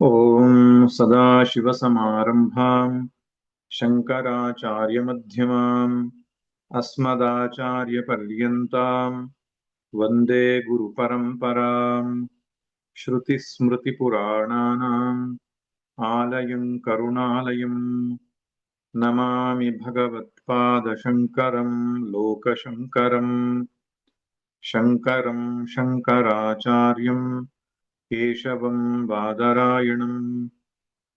ॐ सदाशिवसमारम्भाम् शङ्कराचार्यमध्यमाम् अस्मदाचार्यपर्यन्ताम् वन्दे गुरुपरम्पराम्। श्रुतिस्मृतिपुराणानाम् आलयम् करुणालयम् नमामि भगवत्पादशङ्करम् लोकशङ्करम्। शङ्करम् शङ्कराचार्यम् केशवम् बादरायणम्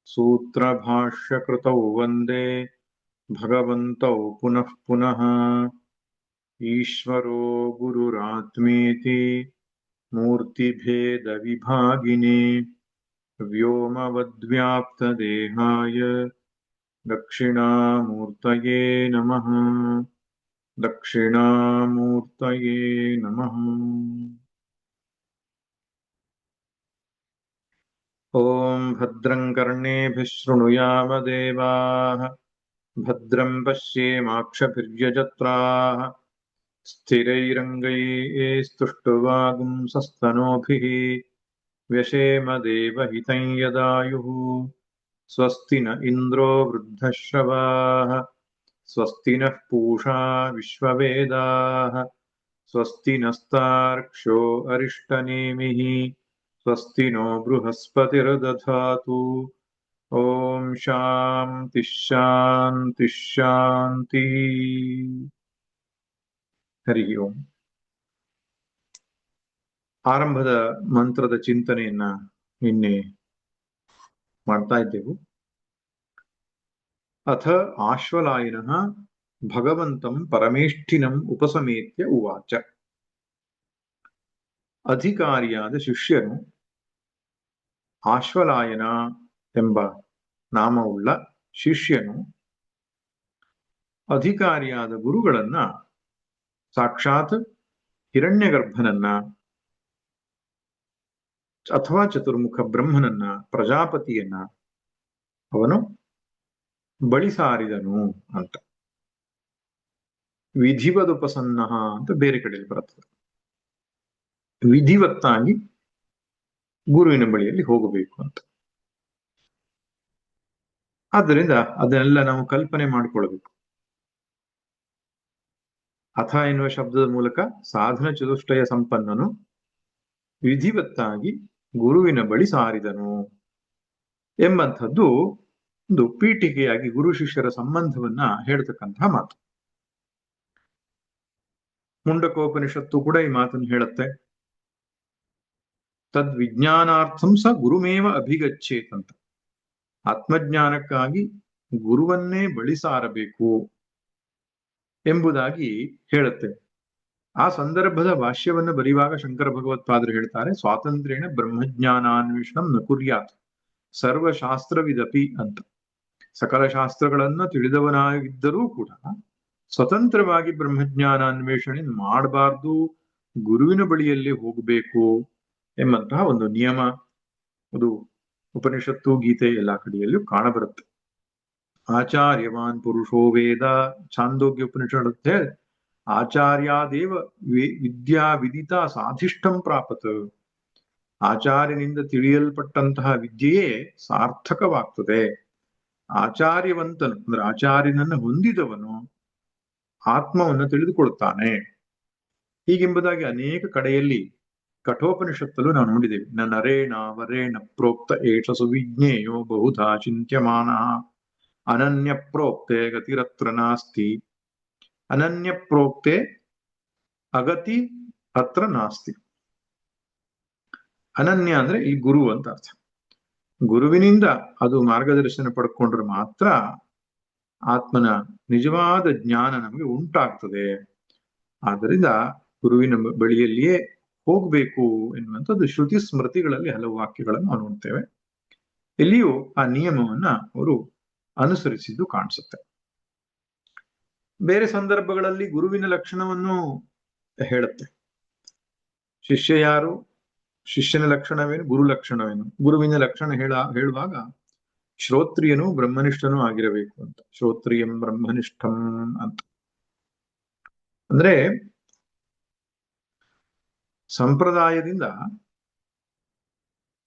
सूत्रभाष्यकृतौ वन्दे भगवन्तौ पुनः पुनः। ईश्वरो गुरुरात्मेति मूर्तिभेदविभागिने व्योमवद्व्याप्तदेहाय दक्षिणामूर्तये नमः। दक्षिणामूर्तये नमः। ॐ भद्रं कर्णेभिः शृणुयाम देवाः भद्रं पश्येमाक्षभिर्यजत्राः स्थिरैरङ्गैस्तुष्टुवागुंसस्तनूभिः व्यशेम देवहितं यदायुः। स्वस्ति न इन्द्रो वृद्धश्रवाः स्वस्ति नः पूषा विश्ववेदाः स्वस्ति नस्तार्क्ष्यो अरिष्टनेमिः स्वस्ति नो बृहस्पतिर्दधातु। ओम शांति शांति शांति। ಹರಿ ಓಂ. ಆರಂಭದ ಮಂತ್ರದ ಚಿಂತನೆಯನ್ನ ನಿನ್ನೆ ಮಾಡ್ತಾ ಇದ್ದೆವು. ಅಥ ಆಶ್ವಲಾಯನಃ ಭಗವಂತಂ ಪರಮೇಷ್ಠಿನಂ ಉಪಸಮೇತ್ಯ ಉವಾಚ. ಅಧಿಕಾರಿಯಾದ ಶಿಷ್ಯನು ಆಶ್ವಲಾಯನ ಎಂಬ ನಾಮವುಳ್ಳ ಶಿಷ್ಯನು ಅಧಿಕಾರಿಯಾದ ಗುರುಗಳನ್ನ, ಸಾಕ್ಷಾತ್ ಹಿರಣ್ಯಗರ್ಭನನ್ನ ಅಥವಾ ಚತುರ್ಮುಖ ಬ್ರಹ್ಮನನ್ನ, ಪ್ರಜಾಪತಿಯನ್ನ ಅವನು ಬಳಿ ಸಾರಿದನು ಅಂತ. ವಿಧಿವದುಪಸನ್ನ ಅಂತ ಬೇರೆ ಕಡೆಯಲ್ಲಿ ಬರುತ್ತದೆ. ವಿಧಿವತ್ತಾಗಿ ಗುರುವಿನ ಬಳಿಯಲ್ಲಿ ಹೋಗಬೇಕು ಅಂತ. ಆದ್ದರಿಂದ ಅದನ್ನೆಲ್ಲ ನಾವು ಕಲ್ಪನೆ ಮಾಡಿಕೊಳ್ಬೇಕು. ಅಥ ಎನ್ನುವ ಶಬ್ದದ ಮೂಲಕ ಸಾಧನ ಚತುಷ್ಟಯ ಸಂಪನ್ನನು ವಿಧಿವತ್ತಾಗಿ ಗುರುವಿನ ಬಳಿ ಸಾರಿದನು ಎಂಬಂಥದ್ದು ಒಂದು ಪೀಠಿಕೆಯಾಗಿ ಗುರು ಶಿಷ್ಯರ ಸಂಬಂಧವನ್ನ ಹೇಳ್ತಕ್ಕಂತಹ ಮಾತು. ಮುಂಡಕೋಪನಿಷತ್ತು ಕೂಡ ಈ ಮಾತನ್ನು ಹೇಳುತ್ತೆ. ತದ್ವಿಜ್ಞಾನಾರ್ಥಂ ಸ ಗುರುಮೇವ ಅಭಿಗಚ್ಚೇತ್ ಅಂತ. ಆತ್ಮಜ್ಞಾನಕ್ಕಾಗಿ ಗುರುವನ್ನೇ ಬಳಿ ಸಾರಬೇಕು ಎಂಬುದಾಗಿ ಹೇಳುತ್ತೆ. ಆ ಸಂದರ್ಭದ ಭಾಷ್ಯವನ್ನು ಬರೆಯುವಾಗ ಶಂಕರ ಭಗವತ್ಪಾದರು ಹೇಳ್ತಾರೆ, ಸ್ವಾತಂತ್ರ್ಯೇಣ ಬ್ರಹ್ಮಜ್ಞಾನಾನ್ವೇಷಣಂ ನ ಕುರ್ಯಾತ್ ಸರ್ವಶಾಸ್ತ್ರವಿದಪಿ ಅಂತ. ಸಕಲ ಶಾಸ್ತ್ರಗಳನ್ನ ತಿಳಿದವನಾಗಿದ್ದರೂ ಕೂಡ ಸ್ವತಂತ್ರವಾಗಿ ಬ್ರಹ್ಮಜ್ಞಾನಾನ್ವೇಷಣೆ ಮಾಡಬಾರ್ದು, ಗುರುವಿನ ಬಳಿಯಲ್ಲಿ ಹೋಗಬೇಕು ಎಂಬಂತಹ ಒಂದು ನಿಯಮ ಅದು ಉಪನಿಷತ್ತು, ಗೀತೆ ಎಲ್ಲಾ ಕಡೆಯಲ್ಲೂ ಕಾಣಬರುತ್ತೆ. ಆಚಾರ್ಯವಾನ್ ಪುರುಷೋ ವೇದ, ಛಾಂದೋಗ್ಯ ಉಪನಿಷತ್ತೆ ಆಚಾರ್ಯಾದೇವ ವಿದ್ಯಾ ವಿದಿತ ಸಾಧಿಷ್ಠಂ ಪ್ರಾಪತ್. ಆಚಾರ್ಯನಿಂದ ತಿಳಿಯಲ್ಪಟ್ಟಂತಹ ವಿದ್ಯೆಯೇ ಸಾರ್ಥಕವಾಗ್ತದೆ. ಆಚಾರ್ಯವಂತನು ಅಂದ್ರೆ ಆಚಾರ್ಯನನ್ನು ಹೊಂದಿದವನು ಆತ್ಮವನ್ನು ತಿಳಿದುಕೊಳ್ತಾನೆ. ಹೀಗೆಂಬುದಾಗಿ ಅನೇಕ ಕಡೆಯಲ್ಲಿ ಕಠೋಪನಿಷತ್ತಲು ನಾವು ನೋಡಿದ್ದೇವೆ. ನ ನರೇಣ ವರೇಣ ಪ್ರೋಕ್ತ ಏಷ ಸುವಿಜ್ಞೇಯೋ ಬಹುಧಾ ಚಿಂತ್ಯಮಾನ ಅನನ್ಯ ಪ್ರೋಕ್ತೆ ಗತಿರತ್ರ ನಾಸ್ತಿ. ಅನನ್ಯ ಪ್ರೋಕ್ತೆ ಅಗತಿ ಅತ್ರ ನಾಸ್ತಿ. ಅನನ್ಯ ಅಂದ್ರೆ ಈ ಗುರು ಅಂತ ಅರ್ಥ. ಗುರುವಿನಿಂದ ಅದು ಮಾರ್ಗದರ್ಶನ ಪಡ್ಕೊಂಡ್ರೆ ಮಾತ್ರ ಆತ್ಮನ ನಿಜವಾದ ಜ್ಞಾನ ನಮಗೆ ಉಂಟಾಗ್ತದೆ. ಆದ್ದರಿಂದ ಗುರುವಿನ ಬಳಿಯಲ್ಲಿಯೇ ಹೋಗ್ಬೇಕು ಎನ್ನುವಂಥದ್ದು ಶ್ರುತಿ ಸ್ಮೃತಿಗಳಲ್ಲಿ ಹಲವು ವಾಕ್ಯಗಳನ್ನು ನಾವು ನೋಡ್ತೇವೆ. ಇಲ್ಲಿಯೂ ಆ ನಿಯಮವನ್ನ ಅವರು ಅನುಸರಿಸಿದ್ದು ಕಾಣಿಸುತ್ತೆ. ಬೇರೆ ಸಂದರ್ಭಗಳಲ್ಲಿ ಗುರುವಿನ ಲಕ್ಷಣವನ್ನು ಹೇಳುತ್ತೆ. ಶಿಷ್ಯ ಯಾರು, ಶಿಷ್ಯನ ಲಕ್ಷಣವೇನು, ಗುರು ಲಕ್ಷಣವೇನು. ಗುರುವಿನ ಲಕ್ಷಣ ಹೇಳುವಾಗ ಶ್ರೋತ್ರಿಯನು ಬ್ರಹ್ಮನಿಷ್ಠನೂ ಆಗಿರಬೇಕು ಅಂತ. ಶ್ರೋತ್ರಿಯಂ ಬ್ರಹ್ಮನಿಷ್ಠಂ ಅಂತ ಅಂದ್ರೆ ಸಂಪ್ರದಾಯದಿಂದ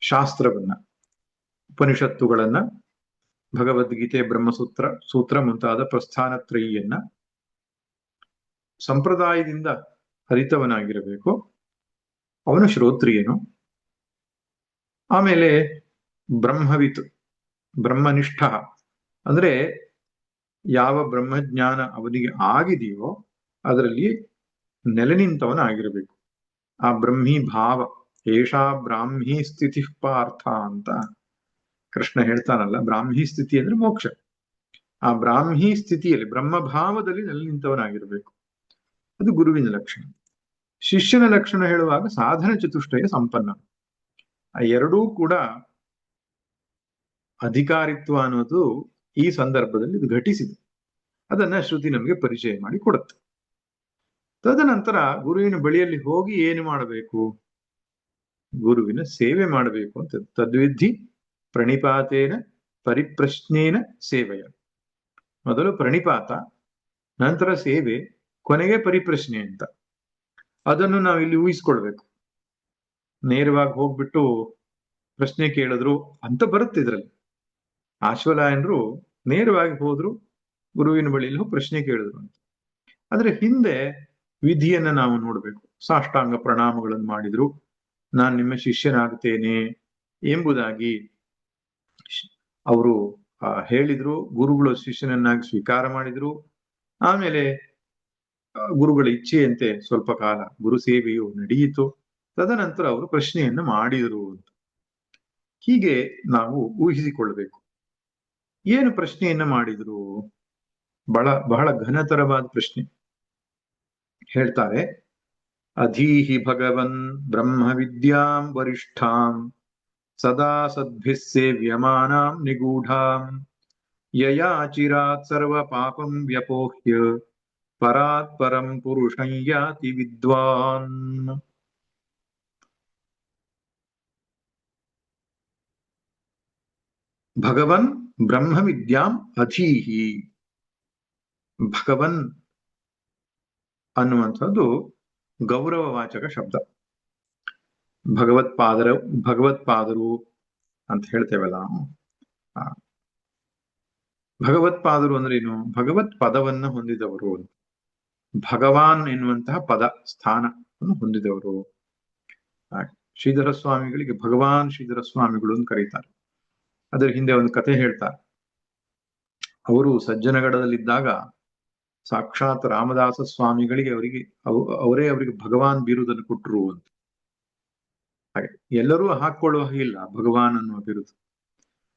ಶಾಸ್ತ್ರವನ್ನ, ಉಪನಿಷತ್ತುಗಳನ್ನ, ಭಗವದ್ಗೀತೆ, ಸೂತ್ರ ಮುಂತಾದ ಪ್ರಸ್ಥಾನತ್ರಯಿಯನ್ನ ಸಂಪ್ರದಾಯದಿಂದ ಹರಿತವನಾಗಿರಬೇಕು. ಅವನು ಶ್ರೋತ್ರಿಯನು. ಆಮೇಲೆ ಬ್ರಹ್ಮವಿತ್, ಬ್ರಹ್ಮನಿಷ್ಠ ಅಂದ್ರೆ ಯಾವ ಬ್ರಹ್ಮಜ್ಞಾನ ಅವನಿಗೆ ಆಗಿದೆಯೋ ಅದರಲ್ಲಿ ನೆಲೆ ನಿಂತವನಾಗಿರಬೇಕು. ಆ ಬ್ರಹ್ಮಿ ಭಾವ, ಏಷಾ ಬ್ರಾಹ್ಮಿ ಸ್ಥಿತಿ ಪಾರ್ಥ ಅಂತ ಕೃಷ್ಣ ಹೇಳ್ತಾನಲ್ಲ. ಬ್ರಾಹ್ಮಿ ಸ್ಥಿತಿ ಅಂದ್ರೆ ಮೋಕ್ಷ. ಆ ಬ್ರಾಹ್ಮಿ ಸ್ಥಿತಿಯಲ್ಲಿ, ಬ್ರಹ್ಮಭಾವದಲ್ಲಿ ನೆಲೆ ನಿಂತವನಾಗಿರಬೇಕು. ಅದು ಗುರುವಿನ ಲಕ್ಷಣ. ಶಿಷ್ಯನ ಲಕ್ಷಣ ಹೇಳುವಾಗ ಸಾಧನ ಚತುಷ್ಟಯ ಸಂಪನ್ನ. ಆ ಎರಡೂ ಕೂಡ ಅಧಿಕಾರಿತ್ವ ಅನ್ನೋದು ಈ ಸಂದರ್ಭದಲ್ಲಿ ಇದು ಘಟಿಸಿದೆ. ಅದನ್ನ ಶ್ರುತಿ ನಮಗೆ ಪರಿಚಯ ಮಾಡಿ ಕೊಡುತ್ತೆ. ತದನಂತರ ಗುರುವಿನ ಬಳಿಯಲ್ಲಿ ಹೋಗಿ ಏನು ಮಾಡಬೇಕು? ಗುರುವಿನ ಸೇವೆ ಮಾಡಬೇಕು ಅಂತ. ತದ್ವಿಧಿ ಪ್ರಣಿಪಾತೇನ ಪರಿಪ್ರಶ್ನೇನ ಸೇವೆಯ. ಮೊದಲು ಪ್ರಣಿಪಾತ, ನಂತರ ಸೇವೆ, ಕೊನೆಗೆ ಪರಿಪ್ರಶ್ನೆ ಅಂತ. ಅದನ್ನು ನಾವು ಇಲ್ಲಿ ಊಹಿಸ್ಕೊಳ್ಬೇಕು. ನೇರವಾಗಿ ಹೋಗ್ಬಿಟ್ಟು ಪ್ರಶ್ನೆ ಕೇಳಿದ್ರು ಅಂತ ಬರುತ್ತೆ ಇದ್ರಲ್ಲಿ. ಆಶ್ವಲಾಯನರು ನೇರವಾಗಿ ಹೋದ್ರು, ಗುರುವಿನ ಬಳಿಯಲ್ಲಿ ಹೋಗಿ ಪ್ರಶ್ನೆ ಕೇಳಿದ್ರು ಅಂತ. ಆದ್ರೆ ಹಿಂದೆ ವಿಧಿಯನ್ನ ನಾವು ನೋಡ್ಬೇಕು. ಸಾಷ್ಟಾಂಗ ಪ್ರಣಾಮಗಳನ್ನು ಮಾಡಿದ್ರು, ನಾನು ನಿಮ್ಮ ಶಿಷ್ಯನಾಗ್ತೇನೆ ಎಂಬುದಾಗಿ ಅವರು ಹೇಳಿದ್ರು. ಗುರುಗಳು ಶಿಷ್ಯನನ್ನಾಗಿ ಸ್ವೀಕಾರ ಮಾಡಿದ್ರು. ಆಮೇಲೆ ಗುರುಗಳ ಇಚ್ಛೆಯಂತೆ ಸ್ವಲ್ಪ ಕಾಲ ಗುರು ಸೇವೆಯು ನಡೆಯಿತು. ತದನಂತರ ಅವರು ಪ್ರಶ್ನೆಯನ್ನು ಮಾಡಿದರು ಅಂತ. ಹೀಗೆ ನಾವು ಊಹಿಸಿಕೊಳ್ಬೇಕು. ಏನು ಪ್ರಶ್ನೆಯನ್ನ ಮಾಡಿದ್ರು? ಬಹಳ ಘನತರವಾದ ಪ್ರಶ್ನೆ. ಹೇಳ್ತಾರೆ, ಅಧೀಹಿ ಭಗವನ್ ಬ್ರಹ್ಮ ವಿದ್ಯಾಂ ವರಿಷ್ಠಾಂ ಸದಾ ಸದ್ಭಿಃ ಸೇವ್ಯಮಾನಾಂ ನಿಗೂಢಾಂ ಯಯಾ ಚಿರಾತ್ ಸರ್ವ ಪಾಪಂ ವ್ಯಪೋಹ್ಯ ಪರಾತ್ ಪರಂ ಪುರುಷಂ ಯಾತಿ ವಿದ್ವಾನ್. ಭಗವನ್ ಬ್ರಹ್ಮ ವಿದ್ಯಾಂ ಅಧೀಹಿ. ಭಗವನ್ ಅನ್ನುವಂಥದ್ದು ಗೌರವವಾಚಕ ಶಬ್ದ. ಭಗವತ್ಪಾದರು ಅಂತ ಹೇಳ್ತೇವಲ್ಲ ನಾವು. ಭಗವತ್ಪಾದರು ಅಂದ್ರೇನು? ಭಗವತ್ ಪದವನ್ನ ಹೊಂದಿದವರು, ಭಗವಾನ್ ಎನ್ನುವಂತಹ ಪದ ಸ್ಥಾನವನ್ನು ಹೊಂದಿದವರು. ಶ್ರೀಧರ ಸ್ವಾಮಿಗಳಿಗೆ ಭಗವಾನ್ ಶ್ರೀಧರ ಸ್ವಾಮಿಗಳು ಅಂತ ಕರೀತಾರೆ. ಅದರ ಹಿಂದೆ ಒಂದು ಕಥೆ ಹೇಳ್ತಾರೆ. ಅವರು ಸಜ್ಜನಗಡದಲ್ಲಿದ್ದಾಗ ಸಾಕ್ಷಾತ್ ರಾಮದಾಸ ಸ್ವಾಮಿಗಳಿಗೆ ಅವರೇ ಅವರಿಗೆ ಭಗವಾನ್ ಬಿರುದನ್ನು ಕೊಟ್ಟರು ಅಂತ. ಹಾಗೆ ಎಲ್ಲರೂ ಹಾಕೊಳ್ಳುವ ಹಾಗಿಲ್ಲ ಭಗವಾನ್ ಅನ್ನುವ ಬಿರುದು.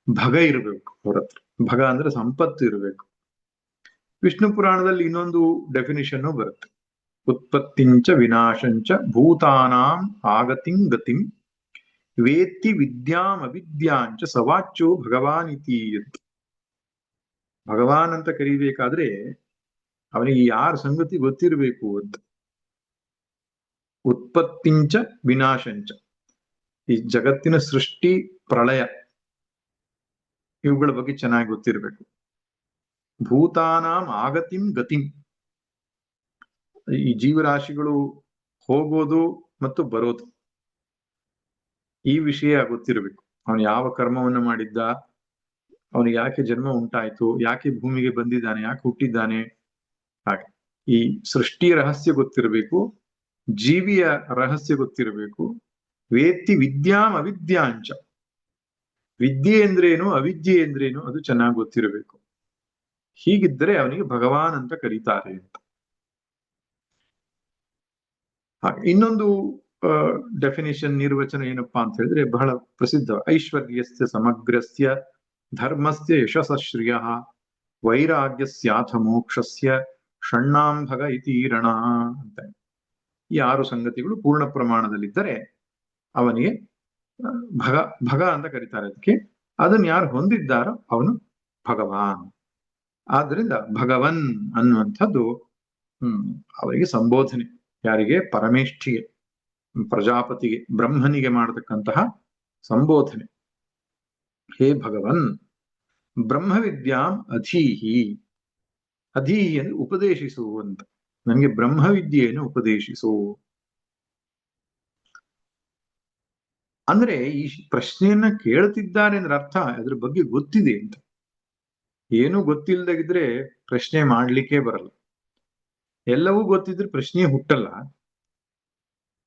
ಭಗ ಇರಬೇಕು ಅವ್ರ ಹತ್ರ. ಭಗ ಅಂದ್ರೆ ಸಂಪತ್ತು ಇರಬೇಕು. ವಿಷ್ಣು ಪುರಾಣದಲ್ಲಿ ಇನ್ನೊಂದು ಡೆಫಿನಿಷನ್ ಬರುತ್ತೆ. ಉತ್ಪತ್ತಿಂಚ ವಿನಾಶಂಚ ಭೂತಾನಾಂ ಆಗತಿಂ ಗತಿಂ ವೇತ್ತಿ ವಿದ್ಯಾಂ ಅವಿದ್ಯಾಂಚ ಸವಾಚ್ಯೋ ಭಗವಾನ್ ಇತಿ ಅಂತ. ಭಗವಾನ್ ಅಂತ ಕರೀಬೇಕಾದ್ರೆ ಅವನಿಗೆ ಯಾರ ಸಂಗತಿ ಗೊತ್ತಿರಬೇಕು ಅಂತ. ಉತ್ಪತ್ತಿಂಚ ವಿನಾಶಂಚ, ಈ ಜಗತ್ತಿನ ಸೃಷ್ಟಿ ಪ್ರಳಯ ಇವುಗಳ ಬಗ್ಗೆ ಚೆನ್ನಾಗಿ ಗೊತ್ತಿರಬೇಕು. ಭೂತಾನಾಂ ಆಗತಿಂ ಗತಿಂ, ಈ ಜೀವರಾಶಿಗಳು ಹೋಗೋದು ಮತ್ತು ಬರೋದು, ಈ ವಿಷಯ ಗೊತ್ತಿರಬೇಕು. ಅವನು ಯಾವ ಕರ್ಮವನ್ನು ಮಾಡಿದ್ದ, ಅವನಿಗೆ ಯಾಕೆ ಜನ್ಮ ಉಂಟಾಯ್ತು, ಯಾಕೆ ಭೂಮಿಗೆ ಬಂದಿದ್ದಾನೆ, ಯಾಕೆ ಹುಟ್ಟಿದ್ದಾನೆ, ಹಾಗೆ ಈ ಸೃಷ್ಟಿಯ ರಹಸ್ಯ ಗೊತ್ತಿರಬೇಕು, ಜೀವಿಯ ರಹಸ್ಯ ಗೊತ್ತಿರಬೇಕು. ವೇತ್ತಿ ವಿದ್ಯಾಂ ಅವಿದ್ಯಾಂಚ, ವಿದ್ಯೆ ಎಂದ್ರೇನು ಅವಿದ್ಯೆ ಎಂದ್ರೇನು ಅದು ಚೆನ್ನಾಗಿ ಗೊತ್ತಿರಬೇಕು. ಹೀಗಿದ್ದರೆ ಅವನಿಗೆ ಭಗವಾನ್ ಅಂತ ಕರೀತಾರೆ ಅಂತ. ಹಾಗೆ ಇನ್ನೊಂದು ಡೆಫಿನಿಷನ್, ನಿರ್ವಚನ ಏನಪ್ಪಾ ಅಂತ ಹೇಳಿದ್ರೆ ಬಹಳ ಪ್ರಸಿದ್ಧ. ಐಶ್ವರ್ಯಸ್ಯ ಸಮಗ್ರಸ್ಯ ಧರ್ಮಸ್ಯ ಯಶಸ್ಶ್ರಿಯ ವೈರಾಗ್ಯಸ್ಯಾಥ ಮೋಕ್ಷಸ್ಯ ಷಣ್ಣಾಂಭಗ ಇತೀರಣ ಅಂತ. ಈ 6 ಸಂಗತಿಗಳು ಪೂರ್ಣ ಪ್ರಮಾಣದಲ್ಲಿದ್ದರೆ ಅವನಿಗೆ ಭಗ ಅಂತ ಕರೀತಾರೆ. ಅದಕ್ಕೆ ಅದನ್ನು ಯಾರು ಹೊಂದಿದ್ದಾರೋ ಅವನು ಭಗವಾನ್. ಆದ್ರಿಂದ ಭಗವನ್ ಅನ್ನುವಂಥದ್ದು ಅವರಿಗೆ ಸಂಬೋಧನೆ. ಯಾರಿಗೆ? ಪರಮೇಷ್ಠಿಗೆ, ಪ್ರಜಾಪತಿಗೆ, ಬ್ರಹ್ಮನಿಗೆ ಮಾಡತಕ್ಕಂತಹ ಸಂಬೋಧನೆ. ಹೇ ಭಗವನ್, ಬ್ರಹ್ಮವಿದ್ಯಾಂ ಅಧೀಹಿ. ಅಧೀಹಿ ಅಂದ್ರೆ ಉಪದೇಶಿಸು ಅಂತ. ನನಗೆ ಬ್ರಹ್ಮವಿದ್ಯೆಯನ್ನು ಉಪದೇಶಿಸು. ಅಂದ್ರೆ ಈ ಪ್ರಶ್ನೆಯನ್ನ ಕೇಳ್ತಿದ್ದಾರೆ ಅಂದ್ರೆ ಅರ್ಥ ಅದ್ರ ಬಗ್ಗೆ ಗೊತ್ತಿದೆ ಅಂತ. ಏನೂ ಗೊತ್ತಿಲ್ಲದಾಗಿದ್ರೆ ಪ್ರಶ್ನೆ ಮಾಡ್ಲಿಕ್ಕೆ ಬರಲ್ಲ. ಎಲ್ಲವೂ ಗೊತ್ತಿದ್ರೆ ಪ್ರಶ್ನೆ ಹುಟ್ಟಲ್ಲ.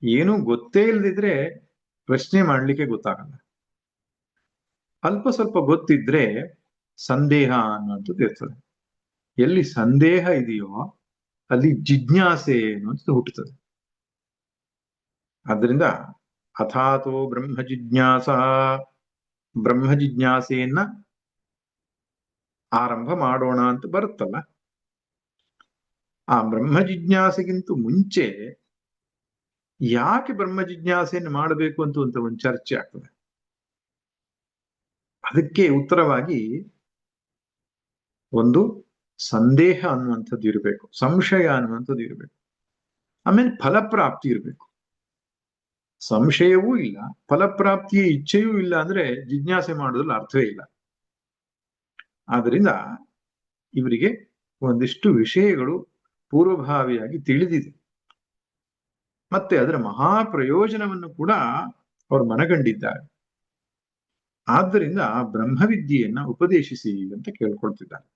ಏನೂ ಗೊತ್ತೇ ಇಲ್ದಿದ್ರೆ ಪ್ರಶ್ನೆ ಮಾಡ್ಲಿಕ್ಕೆ ಗೊತ್ತಾಗಲ್ಲ. ಅಲ್ಪ ಸ್ವಲ್ಪ ಗೊತ್ತಿದ್ರೆ ಸಂದೇಹ ಅನ್ನುವಂಥದ್ದು ಇರ್ತದೆ. ಎಲ್ಲಿ ಸಂದೇಹ ಇದೆಯೋ ಅಲ್ಲಿ ಜಿಜ್ಞಾಸೆ ಅನ್ನುವಂಥದ್ದು ಹುಟ್ಟುತ್ತದೆ. ಆದ್ರಿಂದ ಅಥಾತೋ ಬ್ರಹ್ಮ ಜಿಜ್ಞಾಸ, ಬ್ರಹ್ಮ ಜಿಜ್ಞಾಸೆಯನ್ನ ಆರಂಭ ಮಾಡೋಣ ಅಂತ ಬರುತ್ತಲ್ಲ. ಆ ಬ್ರಹ್ಮ ಜಿಜ್ಞಾಸೆಗಿಂತ ಮುಂಚೆ ಯಾಕೆ ಬ್ರಹ್ಮ ಜಿಜ್ಞಾಸೆಯನ್ನು ಮಾಡಬೇಕು ಅಂತ ಒಂದು ಚರ್ಚೆ ಆಗ್ತದೆ. ಅದಕ್ಕೆ ಉತ್ತರವಾಗಿ ಒಂದು ಸಂದೇಹ ಅನ್ನುವಂಥದ್ದು ಇರಬೇಕು, ಸಂಶಯ ಅನ್ನುವಂಥದ್ದು ಇರಬೇಕು, ಆಮೇಲೆ ಫಲಪ್ರಾಪ್ತಿ ಇರಬೇಕು. ಸಂಶಯವೂ ಇಲ್ಲ, ಫಲಪ್ರಾಪ್ತಿಯ ಇಚ್ಛೆಯೂ ಇಲ್ಲ ಅಂದ್ರೆ ಜಿಜ್ಞಾಸೆ ಮಾಡೋದ್ರಲ್ಲಿ ಅರ್ಥವೇ ಇಲ್ಲ. ಆದ್ರಿಂದ ಇವರಿಗೆ ಒಂದಿಷ್ಟು ವಿಷಯಗಳು ಪೂರ್ವಭಾವಿಯಾಗಿ ತಿಳಿದಿದೆ, ಮತ್ತೆ ಅದರ ಮಹಾಪ್ರಯೋಜನವನ್ನು ಕೂಡ ಅವರು ಮನಗಂಡಿದ್ದಾರೆ. ಆದ್ದರಿಂದ ಬ್ರಹ್ಮವಿದ್ಯೆಯನ್ನ ಉಪದೇಶಿಸಿ ಅಂತ ಕೇಳ್ಕೊಳ್ತಿದ್ದಾರೆ.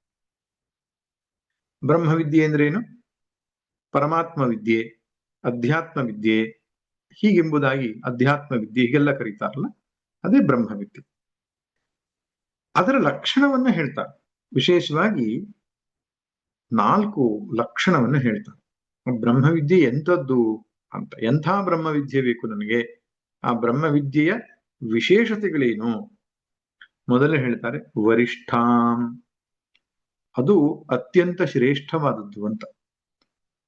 ಬ್ರಹ್ಮವಿದ್ಯೆ ಅಂದ್ರೇನು? ಪರಮಾತ್ಮ ವಿದ್ಯೆ, ಅಧ್ಯಾತ್ಮ ವಿದ್ಯೆ, ಹೀಗೆಂಬುದಾಗಿ ಅಧ್ಯಾತ್ಮ ವಿದ್ಯೆ ಹೀಗೆಲ್ಲ ಕರೀತಾರಲ್ಲ, ಅದೇ ಬ್ರಹ್ಮವಿದ್ಯೆ. ಅದರ ಲಕ್ಷಣವನ್ನ ಹೇಳ್ತಾರೆ. ವಿಶೇಷವಾಗಿ 4 ಲಕ್ಷಣವನ್ನು ಹೇಳ್ತಾರೆ. ಬ್ರಹ್ಮವಿದ್ಯೆ ಎಂಥದ್ದು ಅಂತ, ಎಂಥ ಬ್ರಹ್ಮವಿದ್ಯೆ ಬೇಕು ನನಗೆ, ಆ ಬ್ರಹ್ಮವಿದ್ಯೆಯ ವಿಶೇಷತೆಗಳೇನು? ಮೊದಲೇ ಹೇಳ್ತಾರೆ ವರಿಷ್ಠಾಂ, ಅದು ಅತ್ಯಂತ ಶ್ರೇಷ್ಠವಾದದ್ದು ಅಂತ.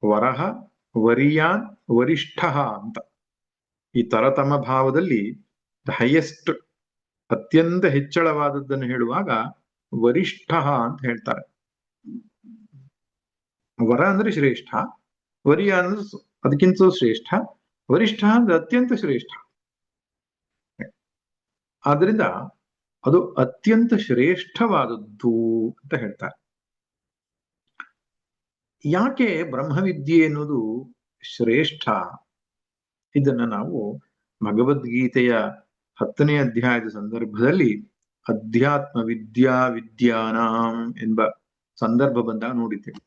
ವರಹ, ವರಿಯಾನ್, ವರಿಷ್ಠ ಅಂತ ಈ ತರತಮ ಭಾವದಲ್ಲಿ ಹೈಯೆಸ್ಟ್, ಅತ್ಯಂತ ಹೆಚ್ಚಳವಾದದ್ದನ್ನು ಹೇಳುವಾಗ ವರಿಷ್ಠ ಅಂತ ಹೇಳ್ತಾರೆ. ವರ ಅಂದ್ರೆ ಶ್ರೇಷ್ಠ, ವರಿಯ ಅಂದ್ರೆ ಅದಕ್ಕಿಂತ ಶ್ರೇಷ್ಠ, ವರಿಷ್ಠ ಅಂದ್ರೆ ಅತ್ಯಂತ ಶ್ರೇಷ್ಠ. ಆದ್ರಿಂದ ಅದು ಅತ್ಯಂತ ಶ್ರೇಷ್ಠವಾದದ್ದು ಅಂತ ಹೇಳ್ತಾರೆ. ಯಾಕೆ ಬ್ರಹ್ಮವಿದ್ಯೆ ಎನ್ನುವುದು ಶ್ರೇಷ್ಠ? ಇದನ್ನ ನಾವು ಭಗವದ್ಗೀತೆಯ 10ನೇ ಅಧ್ಯಾಯದ ಸಂದರ್ಭದಲ್ಲಿ ಅಧ್ಯಾತ್ಮ ವಿದ್ಯಾನಾಂ ಎಂಬ ಸಂದರ್ಭ ಬಂದಾಗ ನೋಡಿದ್ದೇವೆ.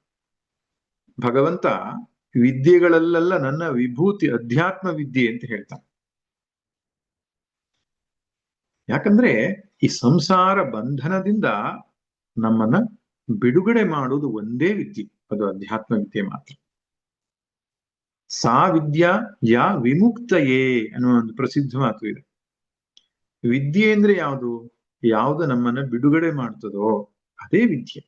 ಭಗವಂತ ವಿದ್ಯೆಗಳಲ್ಲೆಲ್ಲ ನನ್ನ ವಿಭೂತಿ ಅಧ್ಯಾತ್ಮ ವಿದ್ಯೆ ಅಂತ ಹೇಳ್ತಾನೆ. ಯಾಕಂದ್ರೆ ಈ ಸಂಸಾರ ಬಂಧನದಿಂದ ನಮ್ಮನ್ನ ಬಿಡುಗಡೆ ಮಾಡುವುದು ಒಂದೇ ವಿದ್ಯೆ, ಅದು ಅಧ್ಯಾತ್ಮ ವಿದ್ಯೆ ಮಾತ್ರ. ಸಾ ವಿದ್ಯಾ ಯಾ ವಿಮುಕ್ತಯೇ ಅನ್ನುವ ಒಂದು ಪ್ರಸಿದ್ಧ ಮಾತು ಇದೆ. ವಿದ್ಯೆ ಅಂದ್ರೆ ಯಾವುದು? ಯಾವುದು ನಮ್ಮನ್ನ ಬಿಡುಗಡೆ ಮಾಡ್ತದೋ ಅದೇ ವಿದ್ಯೆ.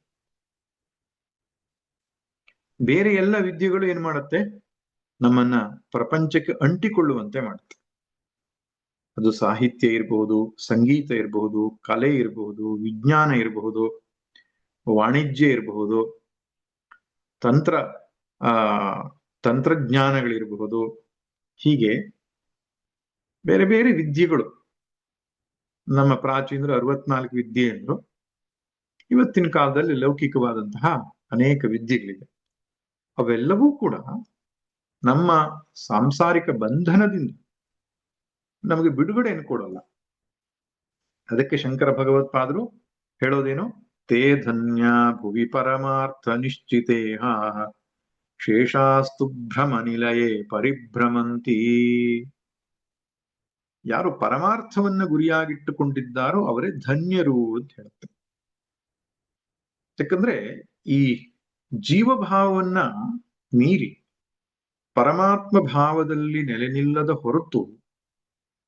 ಬೇರೆ ಎಲ್ಲ ವಿದ್ಯೆಗಳು ಏನ್ ಮಾಡುತ್ತೆ? ನಮ್ಮನ್ನ ಪ್ರಪಂಚಕ್ಕೆ ಅಂಟಿಕೊಳ್ಳುವಂತೆ ಮಾಡುತ್ತೆ. ಅದು ಸಾಹಿತ್ಯ ಇರಬಹುದು, ಸಂಗೀತ ಇರಬಹುದು, ಕಲೆ ಇರಬಹುದು, ವಿಜ್ಞಾನ ಇರಬಹುದು, ವಾಣಿಜ್ಯ ಇರಬಹುದು, ತಂತ್ರಜ್ಞಾನಗಳಿರಬಹುದು. ಹೀಗೆ ಬೇರೆ ಬೇರೆ ವಿದ್ಯೆಗಳು. ನಮ್ಮ ಪ್ರಾಚೀನರು 64 ವಿದ್ಯೆ ಅಂದ್ರು. ಇವತ್ತಿನ ಕಾಲದಲ್ಲಿ ಲೌಕಿಕವಾದಂತಹ ಅನೇಕ ವಿದ್ಯೆಗಳಿವೆ. ಅವೆಲ್ಲವೂ ಕೂಡ ನಮ್ಮ ಸಾಂಸಾರಿಕ ಬಂಧನದಿಂದ ನಮಗೆ ಬಿಡುಗಡೆಯನ್ನು ಕೊಡಲ್ಲ. ಅದಕ್ಕೆ ಶಂಕರ ಭಗವತ್ಪಾದರು ಹೇಳೋದೇನು? ತೇ ಧನ್ಯ ಭುವಿ ಪರಮಾರ್ಥ ನಿಶ್ಚಿತೇಹ ಶೇಷಾಸ್ತು ಭ್ರಮನಿಲಯೇ ಪರಿಭ್ರಮಂತಿ. ಯಾರು ಪರಮಾರ್ಥವನ್ನ ಗುರಿಯಾಗಿಟ್ಟುಕೊಂಡಿದ್ದಾರೋ ಅವರೇ ಧನ್ಯರು ಅಂತ ಹೇಳುತ್ತೆ. ಯಾಕಂದ್ರೆ ಈ ಜೀವಭಾವವನ್ನ ಮೀರಿ ಪರಮಾತ್ಮ ಭಾವದಲ್ಲಿ ನೆಲೆ ನಿಲ್ಲದ ಹೊರತು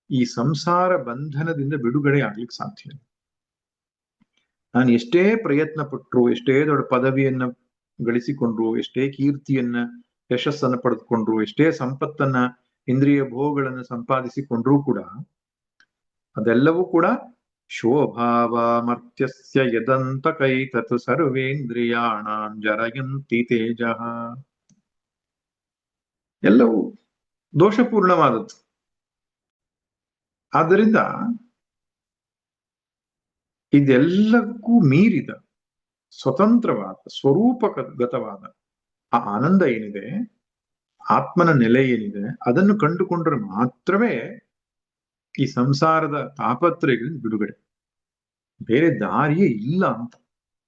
ಈ ಸಂಸಾರ ಬಂಧನದಿಂದ ಬಿಡುಗಡೆ ಆಗ್ಲಿಕ್ಕೆ ಸಾಧ್ಯ ಇಲ್ಲ. ನಾನು ಎಷ್ಟೇ ಪ್ರಯತ್ನ ಪಟ್ಟರು, ಎಷ್ಟೇ ದೊಡ್ಡ ಪದವಿಯನ್ನ ಗಳಿಸಿಕೊಂಡ್ರು, ಎಷ್ಟೇ ಕೀರ್ತಿಯನ್ನ ಯಶಸ್ಸನ್ನು ಪಡೆದುಕೊಂಡ್ರು, ಎಷ್ಟೇ ಸಂಪತ್ತನ್ನ ಇಂದ್ರಿಯ ಭೋಗಗಳನ್ನು ಸಂಪಾದಿಸಿಕೊಂಡ್ರೂ ಕೂಡ ಅದೆಲ್ಲವೂ ಕೂಡ ಶೋಭಾವಾಮರ್ತ್ಯಸ್ಯ ಯದಂತ ಕೈತತ್ ಸರ್ವೇಂದ್ರಿಯಾಣಾಂ ಜರಯಂತಿ ತೇಜಃ. ಎಲ್ಲವೂ ದೋಷಪೂರ್ಣವಾದದ್ದು. ಆದ್ದರಿಂದ ಇದೆಲ್ಲಕ್ಕೂ ಮೀರಿದ ಸ್ವತಂತ್ರವಾದ ಸ್ವರೂಪಗತವಾದ ಆ ಆನಂದ ಏನಿದೆ, ಆತ್ಮನ ನೆಲೆ ಏನಿದೆ, ಅದನ್ನು ಕಂಡುಕೊಂಡ್ರೆ ಮಾತ್ರವೇ ಈ ಸಂಸಾರದ ತಾಪತ್ರಯಗಳಿಂದ ಬಿಡುಗಡೆ. ಬೇರೆ ದಾರಿಯೇ ಇಲ್ಲ ಅಂತ.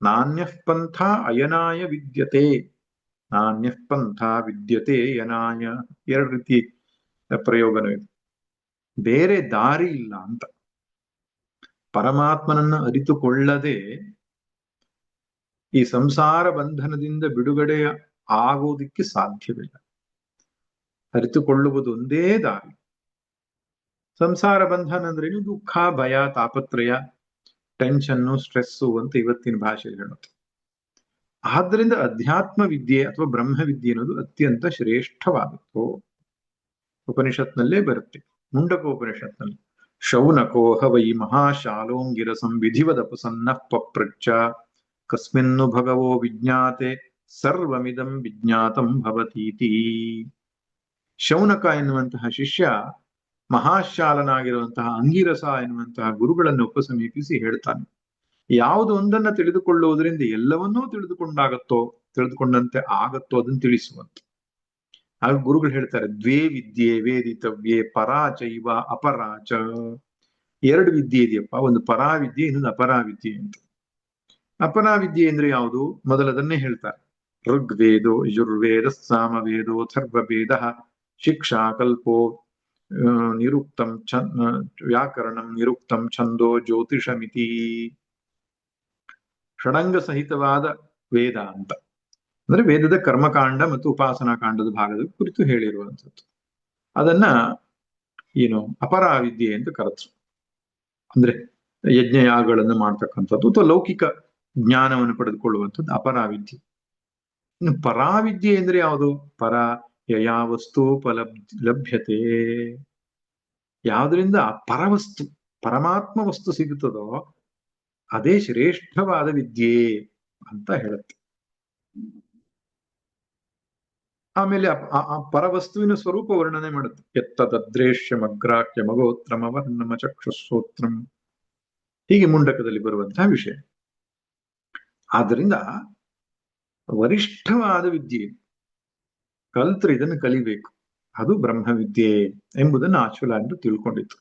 ನಾಣ್ಯಃ ಪಂಥ ಅಯನಾಯ ವಿದ್ಯತೆ, ನಾಣ್ಯಃ ಪಂಥ ವಿದ್ಯತೆ ಯನಾಯ, ಎರಡು ರೀತಿ ಪ್ರಯೋಗನೂ ಇದೆ. ಬೇರೆ ದಾರಿ ಇಲ್ಲ ಅಂತ. ಪರಮಾತ್ಮನನ್ನ ಅರಿತುಕೊಳ್ಳದೆ ಈ ಸಂಸಾರ ಬಂಧನದಿಂದ ಬಿಡುಗಡೆ ಆಗೋದಿಕ್ಕೆ ಸಾಧ್ಯವಿಲ್ಲ. ಅರಿತುಕೊಳ್ಳುವುದು ಒಂದೇ ದಾರಿ. ಸಂಸಾರ ಬಂಧನ ಅಂದ್ರೇನು? ದುಃಖ, ಭಯ, ತಾಪತ್ರಯ, ಟೆನ್ಷನ್ನು, ಸ್ಟ್ರೆಸ್ಸು ಅಂತ ಇವತ್ತಿನ ಭಾಷೆಯಲ್ಲಿ ಹೇಳುತ್ತೆ. ಆದ್ದರಿಂದ ಅಧ್ಯಾತ್ಮ ವಿದ್ಯೆ ಅಥವಾ ಬ್ರಹ್ಮವಿದ್ಯೆ ಅನ್ನೋದು ಅತ್ಯಂತ ಶ್ರೇಷ್ಠವಾದದ್ದು. ಉಪನಿಷತ್ನಲ್ಲೇ ಬರುತ್ತೆ, ಮುಂಡಕೋಪನಿಷತ್ನಲ್ಲಿ. ಶೌನಕೋ ಹವೈ ಮಹಾಶಾಲೋಂಗಿರ ಸಂವಿಧಿವದಪಸನ್ನಃ ಪಪ್ರಚ್ಚ ಕಸ್ಮಿನ್ನು ಭಗವೋ ವಿಜ್ಞಾತೆ ಸರ್ವಮಿದಂ ವಿಜ್ಞಾತಂ ಭವತೀತಿ. ಶೌನಕ ಎನ್ನುವಂತಹ ಶಿಷ್ಯ ಮಹಾಶಾಲನಾಗಿರುವಂತಹ ಅಂಗಿರಸ ಎನ್ನುವಂತಹ ಗುರುಗಳನ್ನು ಉಪಸಮೀಪಿಸಿ ಹೇಳ್ತಾನೆ, ಯಾವುದು ಒಂದನ್ನ ತಿಳಿದುಕೊಳ್ಳುವುದರಿಂದ ಎಲ್ಲವನ್ನೂ ತಿಳಿದುಕೊಂಡಂತೆ ಆಗತ್ತೋ ಅದನ್ನು ತಿಳಿಸುವಂತ. ಆಗ ಗುರುಗಳು ಹೇಳ್ತಾರೆ, ದ್ವೇ ವಿದ್ಯೆ ವೇದಿತವ್ಯೆ ಪರಾಚೈವ ಅಪರಾಚ. ಎರಡು ವಿದ್ಯೆ ಇದೆಯಪ್ಪ, ಒಂದು ಪರಾವಿದ್ಯೆ, ಇನ್ನೊಂದು ಅಪರಾವಿದ್ಯೆ ಅಂತ. ಅಪರಾವಿದ್ಯೆ ಅಂದ್ರೆ ಯಾವುದು? ಮೊದಲದನ್ನೇ ಹೇಳ್ತಾರೆ. ಋಗ್ವೇದೋ ಯಜುರ್ವೇದ ಸಾಮವೇದೋ ಅಥರ್ವವೇದ ಶಿಕ್ಷಾ ಕಲ್ಪೋ ನಿರುಕ್ತಂ ವ್ಯಾಕರಣಂ ನಿರುಕ್ತಂ ಛಂದೋ ಜ್ಯೋತಿಷಮಿತಿ. ಷಡಂಗ ಸಹಿತವಾದ ವೇದ ಅಂತ ಅಂದ್ರೆ ವೇದದ ಕರ್ಮಕಾಂಡ ಮತ್ತು ಉಪಾಸನಾ ಕಾಂಡದ ಭಾಗದ ಕುರಿತು ಹೇಳಿರುವಂಥದ್ದು. ಅದನ್ನ ಅಪರಾವಿದ್ಯೆ ಅಂತ ಕರೆದ್ರು. ಅಂದ್ರೆ ಯಜ್ಞಯಾಗಗಳನ್ನು ಮಾಡ್ತಕ್ಕಂಥದ್ದು ಅಥವಾ ಲೌಕಿಕ ಜ್ಞಾನವನ್ನು ಪಡೆದುಕೊಳ್ಳುವಂಥದ್ದು ಅಪರಾವಿದ್ಯೆ. ಇನ್ನು ಪರಾವಿದ್ಯೆ ಅಂದ್ರೆ ಯಾವುದು? ಪರ ಯಯಾ ವಸ್ತು ಲಭ್ಯತೆ. ಯಾವುದರಿಂದ ಪರವಸ್ತು, ಪರಮಾತ್ಮ ವಸ್ತು ಸಿಗುತ್ತದೋ ಅದೇ ಶ್ರೇಷ್ಠವಾದ ವಿದ್ಯೆ ಅಂತ ಹೇಳುತ್ತೆ. ಆಮೇಲೆ ಆ ಪರವಸ್ತುವಿನ ಸ್ವರೂಪ ವರ್ಣನೆ ಮಾಡುತ್ತೆ. ಎತ್ತದೃಶ್ಯಮಗ್ರಾಹ್ಯ ಮಗೋತ್ರಮ ವರ್ಣಮ ಚಕ್ಷುಶ್ರೋತ್ರಂ, ಹೀಗೆ ಮುಂಡಕದಲ್ಲಿ ಬರುವಂತಹ ವಿಷಯ. ಆದ್ದರಿಂದ ವರಿಷ್ಠವಾದ ವಿದ್ಯೆ ಕಲ್ತ್ರೆ ಇದನ್ನು ಕಲಿಬೇಕು, ಅದು ಬ್ರಹ್ಮವಿದ್ಯೆ ಎಂಬುದನ್ನು ಆಚುಲಾಂಡು ತಿಳ್ಕೊಂಡಿತ್ತು.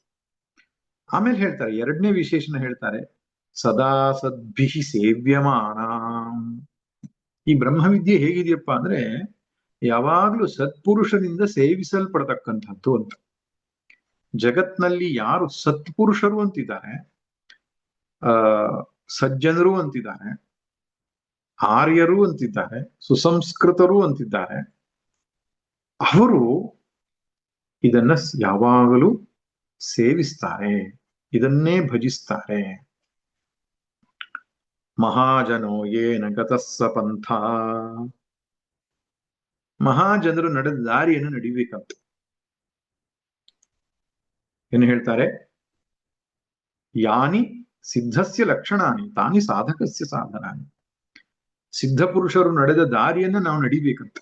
ಆಮೇಲೆ ಹೇಳ್ತಾರೆ, ಎರಡನೇ ವಿಶೇಷಣ ಹೇಳ್ತಾರೆ, ಸದಾ ಸದ್ಭಿ ಸೇವ್ಯಮಾನ. ಈ ಬ್ರಹ್ಮವಿದ್ಯೆ ಹೇಗಿದೆಯಪ್ಪ ಅಂದ್ರೆ ಯಾವಾಗ್ಲೂ ಸತ್ಪುರುಷರಿಂದ ಸೇವಿಸಲ್ಪಡತಕ್ಕಂಥದ್ದು ಅಂತ. ಜಗತ್ನಲ್ಲಿ ಯಾರು ಸತ್ಪುರುಷರು ಅಂತಿದ್ದಾರೆ, ಸಜ್ಜನರು ಅಂತಿದ್ದಾರೆ, ಆರ್ಯರು ಅಂತಿದ್ದಾರೆ, ಸುಸಂಸ್ಕೃತರು ಅಂತಿದ್ದಾರೆ, ಅವರು ಇದನ್ನ ಯಾವಾಗಲೂ ಸೇವಿಸ್ತಾರೆ, ಇದನ್ನೇ ಭಜಿಸ್ತಾರೆ. ಮಹಾಜನೋ ಯೇನ ಗತಸ್ಸ ಪಂಥ. ಮಹಾಜನರು ನಡೆದ ದಾರಿಯನ್ನು ನಡಿಬೇಕಂತ. ಏನು ಹೇಳ್ತಾರೆ? ಯಾನಿ ಸಿದ್ಧಸ್ಯ ಲಕ್ಷಣಾನಿ ತಾನಿ ಸಾಧಕಸ್ಯ ಸಾಧನಾನಿ. ಸಿದ್ಧ ಪುರುಷರು ನಡೆದ ದಾರಿಯನ್ನು ನಾವು ನಡಿಬೇಕಂತ.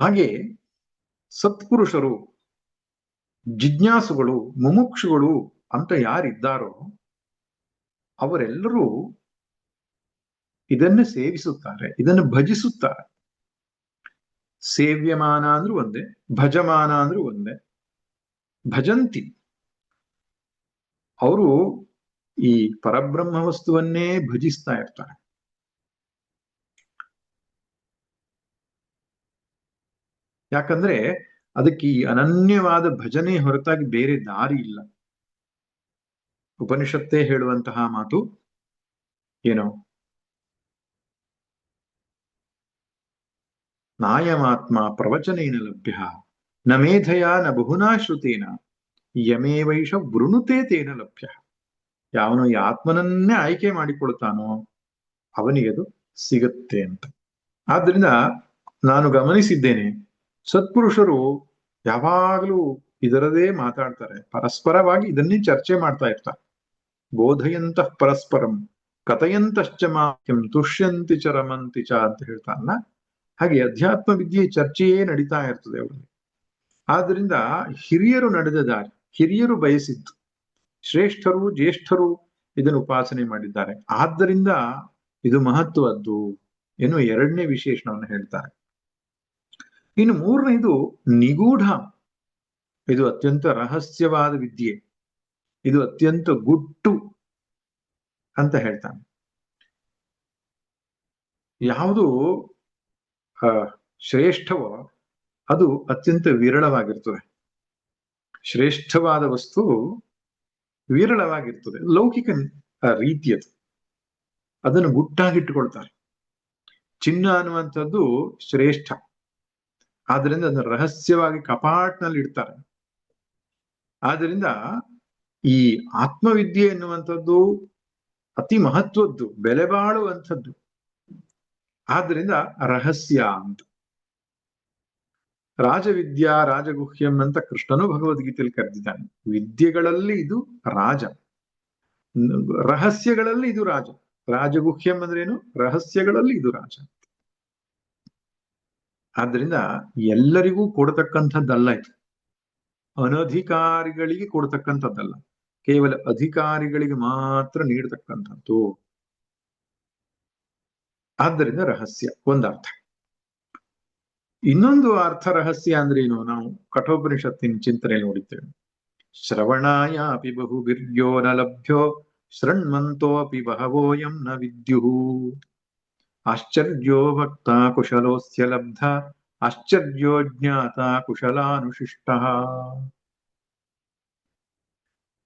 ಹಾಗೆ ಸತ್ಪುರುಷರು, ಜಿಜ್ಞಾಸುಗಳು, ಮುಮುಕ್ಷುಗಳು ಅಂತ ಯಾರಿದ್ದಾರೋ ಅವರೆಲ್ಲರೂ ಇದನ್ನು ಸೇವಿಸುತ್ತಾರೆ, ಇದನ್ನು ಭಜಿಸುತ್ತಾರೆ. ಸೇವ್ಯಮಾನ ಅಂದ್ರೂ ಒಂದೇ, ಭಜಮಾನ ಅಂದ್ರೂ ಒಂದೇ. ಭಜಂತಿ, ಅವರು ಈ ಪರಬ್ರಹ್ಮ ವಸ್ತುವನ್ನೇ ಭಜಿಸ್ತಾ ಇರ್ತಾರೆ. ಯಾಕಂದ್ರೆ ಅದಕ್ಕೆ ಈ ಅನನ್ಯವಾದ ಭಜನೆ ಹೊರತಾಗಿ ಬೇರೆ ದಾರಿ ಇಲ್ಲ. ಉಪನಿಷತ್ತೇ ಹೇಳುವಂತಹ ಮಾತು ಏನೋ, ನಾಯಮಾತ್ಮ ಪ್ರವಚನೇನ ಲಭ್ಯ ನ ಮೇಧಯ ನ ಬಹುನಾ ಶ್ರುತೇನ ಯಮೇವೈಷ ವೃಣುತೆ ತೇನ ಲಭ್ಯ. ಯಾವನು ಈ ಆತ್ಮನನ್ನೇ ಆಯ್ಕೆ ಮಾಡಿಕೊಳ್ತಾನೋ ಅವನಿಗೆ ಅದು ಸಿಗುತ್ತೆ ಅಂತ. ಆದ್ರಿಂದ ನಾನು ಗಮನಿಸಿದ್ದೇನೆ, ಸತ್ಪುರುಷರು ಯಾವಾಗಲೂ ಇದರದೇ ಮಾತಾಡ್ತಾರೆ, ಪರಸ್ಪರವಾಗಿ ಇದನ್ನೇ ಚರ್ಚೆ ಮಾಡ್ತಾ ಇರ್ತಾರೆ. ಬೋಧಯಂತಃ ಪರಸ್ಪರಂ ಕಥಯಂತಶ್ಚ ಮಾಕ್ಯಂ ತುಷ್ಯಂತಿ ಚ ರಮಂತಿ ಚ ಅಂತ ಹೇಳ್ತಾರಲ್ಲ, ಹಾಗೆ ಅಧ್ಯಾತ್ಮ ವಿದ್ಯೆ ಚರ್ಚೆಯೇ ನಡೀತಾ ಇರ್ತದೆ ಅವರಲ್ಲಿ. ಆದ್ರಿಂದ ಹಿರಿಯರು ನಡೆದ ದಾರಿ, ಹಿರಿಯರು ಬಯಸಿದ್ದು, ಶ್ರೇಷ್ಠರು ಜ್ಯೇಷ್ಠರು ಇದನ್ನು ಉಪಾಸನೆ ಮಾಡಿದ್ದಾರೆ, ಆದ್ದರಿಂದ ಇದು ಮಹತ್ವದ್ದು ಎನ್ನುವ ಎರಡನೇ ವಿಶೇಷಣವನ್ನು ಹೇಳ್ತಾರೆ. ಇನ್ನು ಮೂರನೇದು ನಿಗೂಢ. ಇದು ಅತ್ಯಂತ ರಹಸ್ಯವಾದ ವಿದ್ಯೆ, ಇದು ಅತ್ಯಂತ ಗುಟ್ಟು ಅಂತ ಹೇಳ್ತಾನೆ. ಯಾವುದು ಶ್ರೇಷ್ಠವೋ ಅದು ಅತ್ಯಂತ ವಿರಳವಾಗಿರ್ತದೆ. ಶ್ರೇಷ್ಠವಾದ ವಸ್ತು ವಿರಳವಾಗಿರ್ತದೆ, ಲೌಕಿಕ ರೀತಿಯದು. ಅದನ್ನು ಗುಟ್ಟಾಗಿಟ್ಟುಕೊಳ್ತಾರೆ. ಚಿನ್ನ ಅನ್ನುವಂಥದ್ದು ಶ್ರೇಷ್ಠ, ಆದ್ರಿಂದ ಅದನ್ನು ರಹಸ್ಯವಾಗಿ ಕಪಾಟ್ನಲ್ಲಿ ಇಡ್ತಾರೆ. ಆದ್ರಿಂದ ಈ ಆತ್ಮವಿದ್ಯೆ ಎನ್ನುವಂಥದ್ದು ಅತಿ ಮಹತ್ವದ್ದು, ಬೆಲೆ ಬಾಳುವಂಥದ್ದು. ಆದ್ರಿಂದ ರಹಸ್ಯ ಅಂತ. ರಾಜವಿದ್ಯಾ ರಾಜಗುಹ್ಯಂ ಅಂತ ಕೃಷ್ಣನು ಭಗವದ್ಗೀತೆಯಲ್ಲಿ ಕರೆದಿದ್ದಾನೆ. ವಿದ್ಯೆಗಳಲ್ಲಿ ಇದು ರಾಜ, ರಹಸ್ಯಗಳಲ್ಲಿ ಇದು ರಾಜ. ರಾಜಗುಹ್ಯಂ ಅಂದ್ರೇನು? ರಹಸ್ಯಗಳಲ್ಲಿ ಇದು ರಾಜ. ಆದ್ರಿಂದ ಎಲ್ಲರಿಗೂ ಕೊಡತಕ್ಕಂಥದ್ದಲ್ಲ ಇದು, ಅನಧಿಕಾರಿಗಳಿಗೆ ಕೊಡ್ತಕ್ಕಂಥದ್ದಲ್ಲ, ಕೇವಲ ಅಧಿಕಾರಿಗಳಿಗೆ ಮಾತ್ರ ನೀಡತಕ್ಕಂಥದ್ದು. ಆದ್ದರಿಂದ ರಹಸ್ಯ ಒಂದರ್ಥ. ಇನ್ನೊಂದು ಅರ್ಥ ರಹಸ್ಯ ಅಂದ್ರೆ ಏನು? ನಾವು ಕಠೋಪನಿಷತ್ತಿನ ಚಿಂತನೆ ನೋಡಿದ್ದೇವೆ. ಶ್ರವಣಾಯ ಅಪಿ ಬಹುಬಿರ್ಯೋ ನ ಲಭ್ಯೋ ಶೃಣ್ವಂತೋ ಅಪಿ ಬಹವೋಯಂ ನ ವಿದ್ಯುಃ ಆಶ್ಚರ್ಯೋ ಭಕ್ತ ಕುಶಲೋಸ್ಯ ಲಬ್ಧ ಆಶ್ಚರ್ಯೋ ಜ್ಞಾತ ಕುಶಲಾನುಶಿಷ್ಟ.